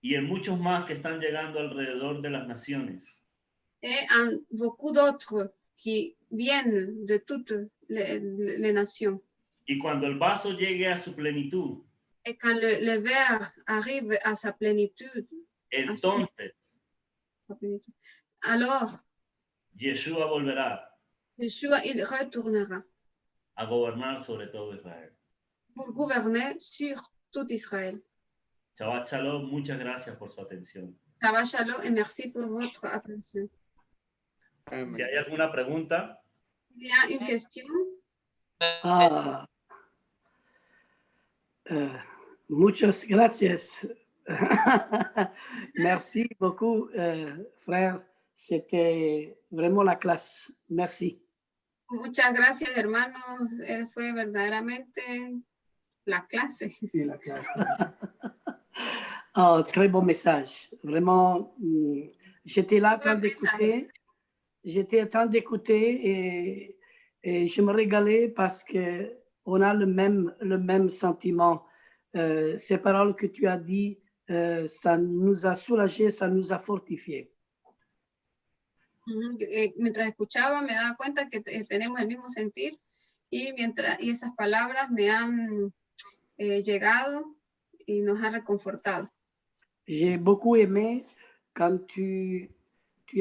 Y en muchos más que están llegando alrededor de las naciones. et en beaucoup d'autres qui viennent de toutes les nations. Y cuando el vaso llegue a su plenitud, Et quand le verre arrive à sa plénitude, entonces alors Yeshua volverá Yeshua, il retournera a gobernar sobre todo Israel. pour gouverner sur tout Israël. Shabbat Shalom, muchas gracias por su atención. Shabbat Shalom et merci pour votre attention. Si hay alguna pregunta, Il y a une question? Ah, muchas gracias. Merci beaucoup, frère. C'était vraiment la classe. Merci. Muchas gracias, hermanos. Fue verdaderamente la clase. Sí, la classe. Oh, très bon message. Vraiment, j'étais là en train d'écouter. J'étais en train d'écouter et je me régalais parce que on a le même sentiment. Ces paroles que tu as dit, ça nous a soulagés, ça nous a fortifiés. Mientras escuchaba me daba cuenta que tenemos el mismo sentir y esas palabras me han llegado y nos han reconfortado. J'ai beaucoup aimé quand tu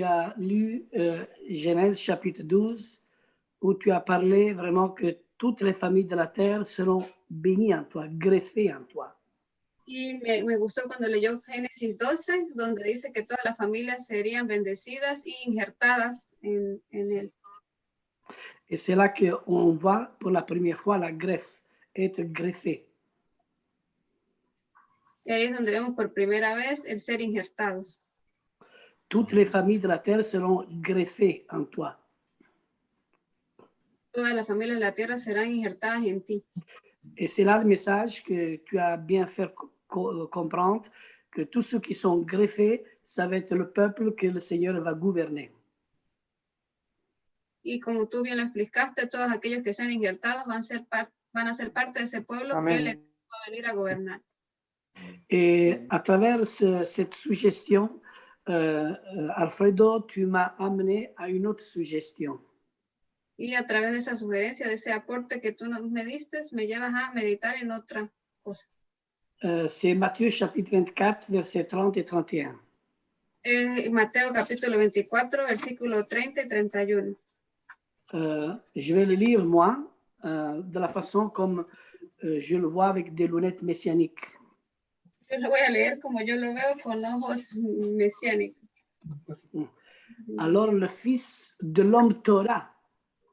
as lu Genèse chapitre 12, où tu as parlé vraiment que toutes les familles de la terre seront bénies en toi, greffées en toi. Y me gustó cuando leyó Génesis 12, donde dice que todas las familias serían bendecidas y injertadas en él. Et c'est là qu'on voit pour la première fois la greffe, être greffé. Y ahí es donde vemos por primera vez el ser injertados. Toutes les familles de la terre seront greffées en toi. Todas las familias de la tierra serán injertadas en ti. Et c'est là le message que tu as bien fait comprendre, que tous ceux qui sont greffés, ça va être le peuple que le Seigneur va gouverner. Y como tú bien lo explicaste, todos aquellos que sean injertados van a ser parte de ese pueblo que le va a venir a gobernar. Et à travers cette suggestion, Alfredo, tu m'as amené à une autre suggestion. Y a través de esa sugerencia, de ese aporte que tú me diste, me llevas a meditar en otra cosa. C'est Matthieu chapitre 24, versets 30 et 31. Mateo capítulo 24, versículo 30 y 31. Je vais le lire, moi, de la façon comme je le vois avec des lunettes messianiques. Yo lo voy a leer como yo lo veo con ojos mesiánicos. Alors le Fils de l'homme Torah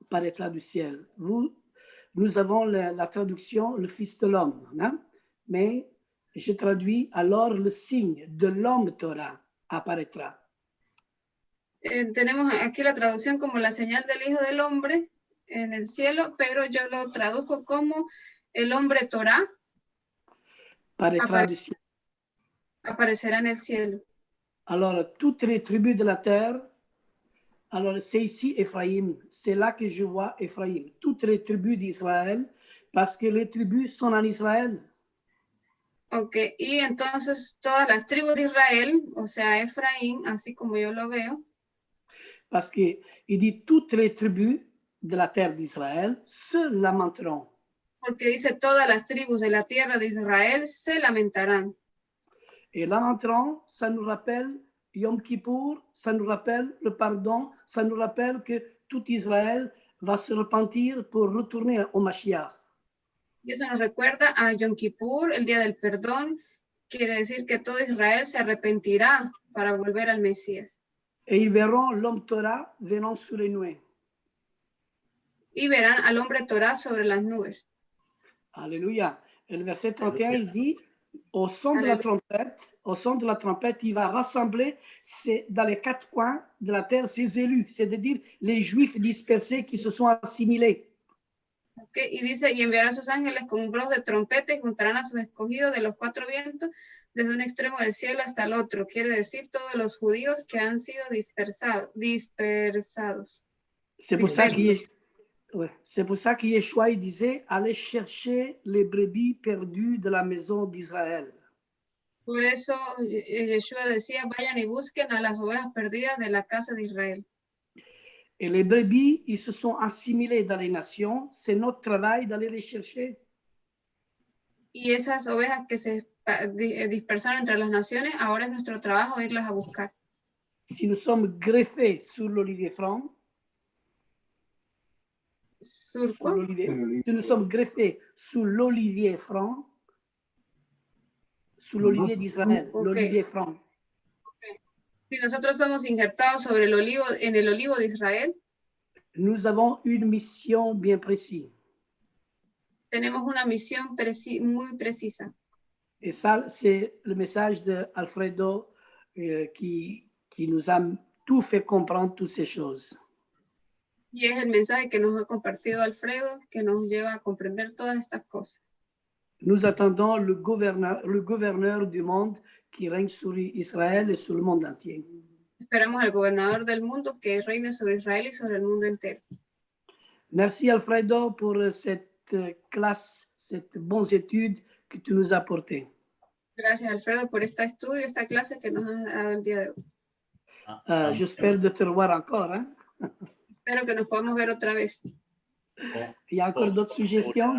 paraîtra du ciel. Nous avons la traduction le Fils de l'homme, hein? Mais je traduis alors le signe de l'homme Torah apparaîtra. Tenemos aquí la traducción como la señal del Hijo del Hombre en el cielo, pero yo lo traduzco como el hombre Torah Paraîtra du ciel. Aparecerá en el cielo. Alors, toutes les tribus de la terre, alors c'est ici Ephraïm, c'est là que je vois Ephraïm, toutes les tribus d'Israël, parce que les tribus sont en Israël. Ok, y entonces todas las tribus de Israel, o sea, Efraín, así como yo lo veo. Parce qu'il dit toutes les tribus de la terre d'Israël se lamenteront. Porque dice todas las tribus de la tierra de Israel se lamentarán. Et lamenteront, ça nous rappelle Yom Kippour, ça nous rappelle le pardon, ça nous rappelle que tout Israël va se repentir pour retourner au Mashiach. Y eso nos recuerda a Yom Kippur, el día del perdón. Quiere decir que todo Israel se arrepentirá para volver al Mesías. Et ils verront l'homme Torah venant sur les nuées. Y verán al hombre Torah sobre las nubes. Alléluia. Et le verset 31, il dit, au son de la trompette, il va rassembler dans les quatre coins de la terre ses élus, c'est-à-dire les Juifs dispersés qui se sont assimilés. Okay, y dice, y enviará a sus ángeles con voz de trompeta y juntarán a sus escogidos de los cuatro vientos, desde un extremo del cielo hasta el otro. Quiere decir todos los judíos que han sido dispersados. C'est pour ça que Yeshua il disait, allez chercher les brebis perdues de la maison d'Israël. Por eso Yeshua decía, vayan y busquen a las ovejas perdidas de la casa de Israel. Et les brebis, ils se sont assimilés dans les nations. C'est notre travail d'aller les chercher. Y esas ovejas que se dispersaron entre las naciones, ahora es nuestro trabajo irlas a buscar. Si nous sommes greffés sur l'olivier franc, si nous sommes greffés sous l'olivier franc, sous l'olivier d'Israël, l'olivier franc. Si nosotros somos injertados sobre en el olivo de Israel, nous avons une mission bien précise. Tenemos una misión muy precisa. Et ça, c'est le message d'Alfredo qui nous a tout fait comprendre toutes ces choses. Y es el mensaje que nos ha compartido Alfredo, que nos lleva a comprender todas estas cosas. Nous attendons le gouverneur du monde qui règne sur Israël et sur le monde entier. Esperamos al gobernador del mundo que reine sobre Israel y sobre el mundo entero. Merci Alfredo pour cette classe, cette bonne étude que tu nous as apportée. Gracias Alfredo por este estudio, esta clase que nos has dado el día de hoy. J'espère de te revoir encore. Hein? Espero que nos podamos ver otra vez. Il y a encore d'autres suggestions?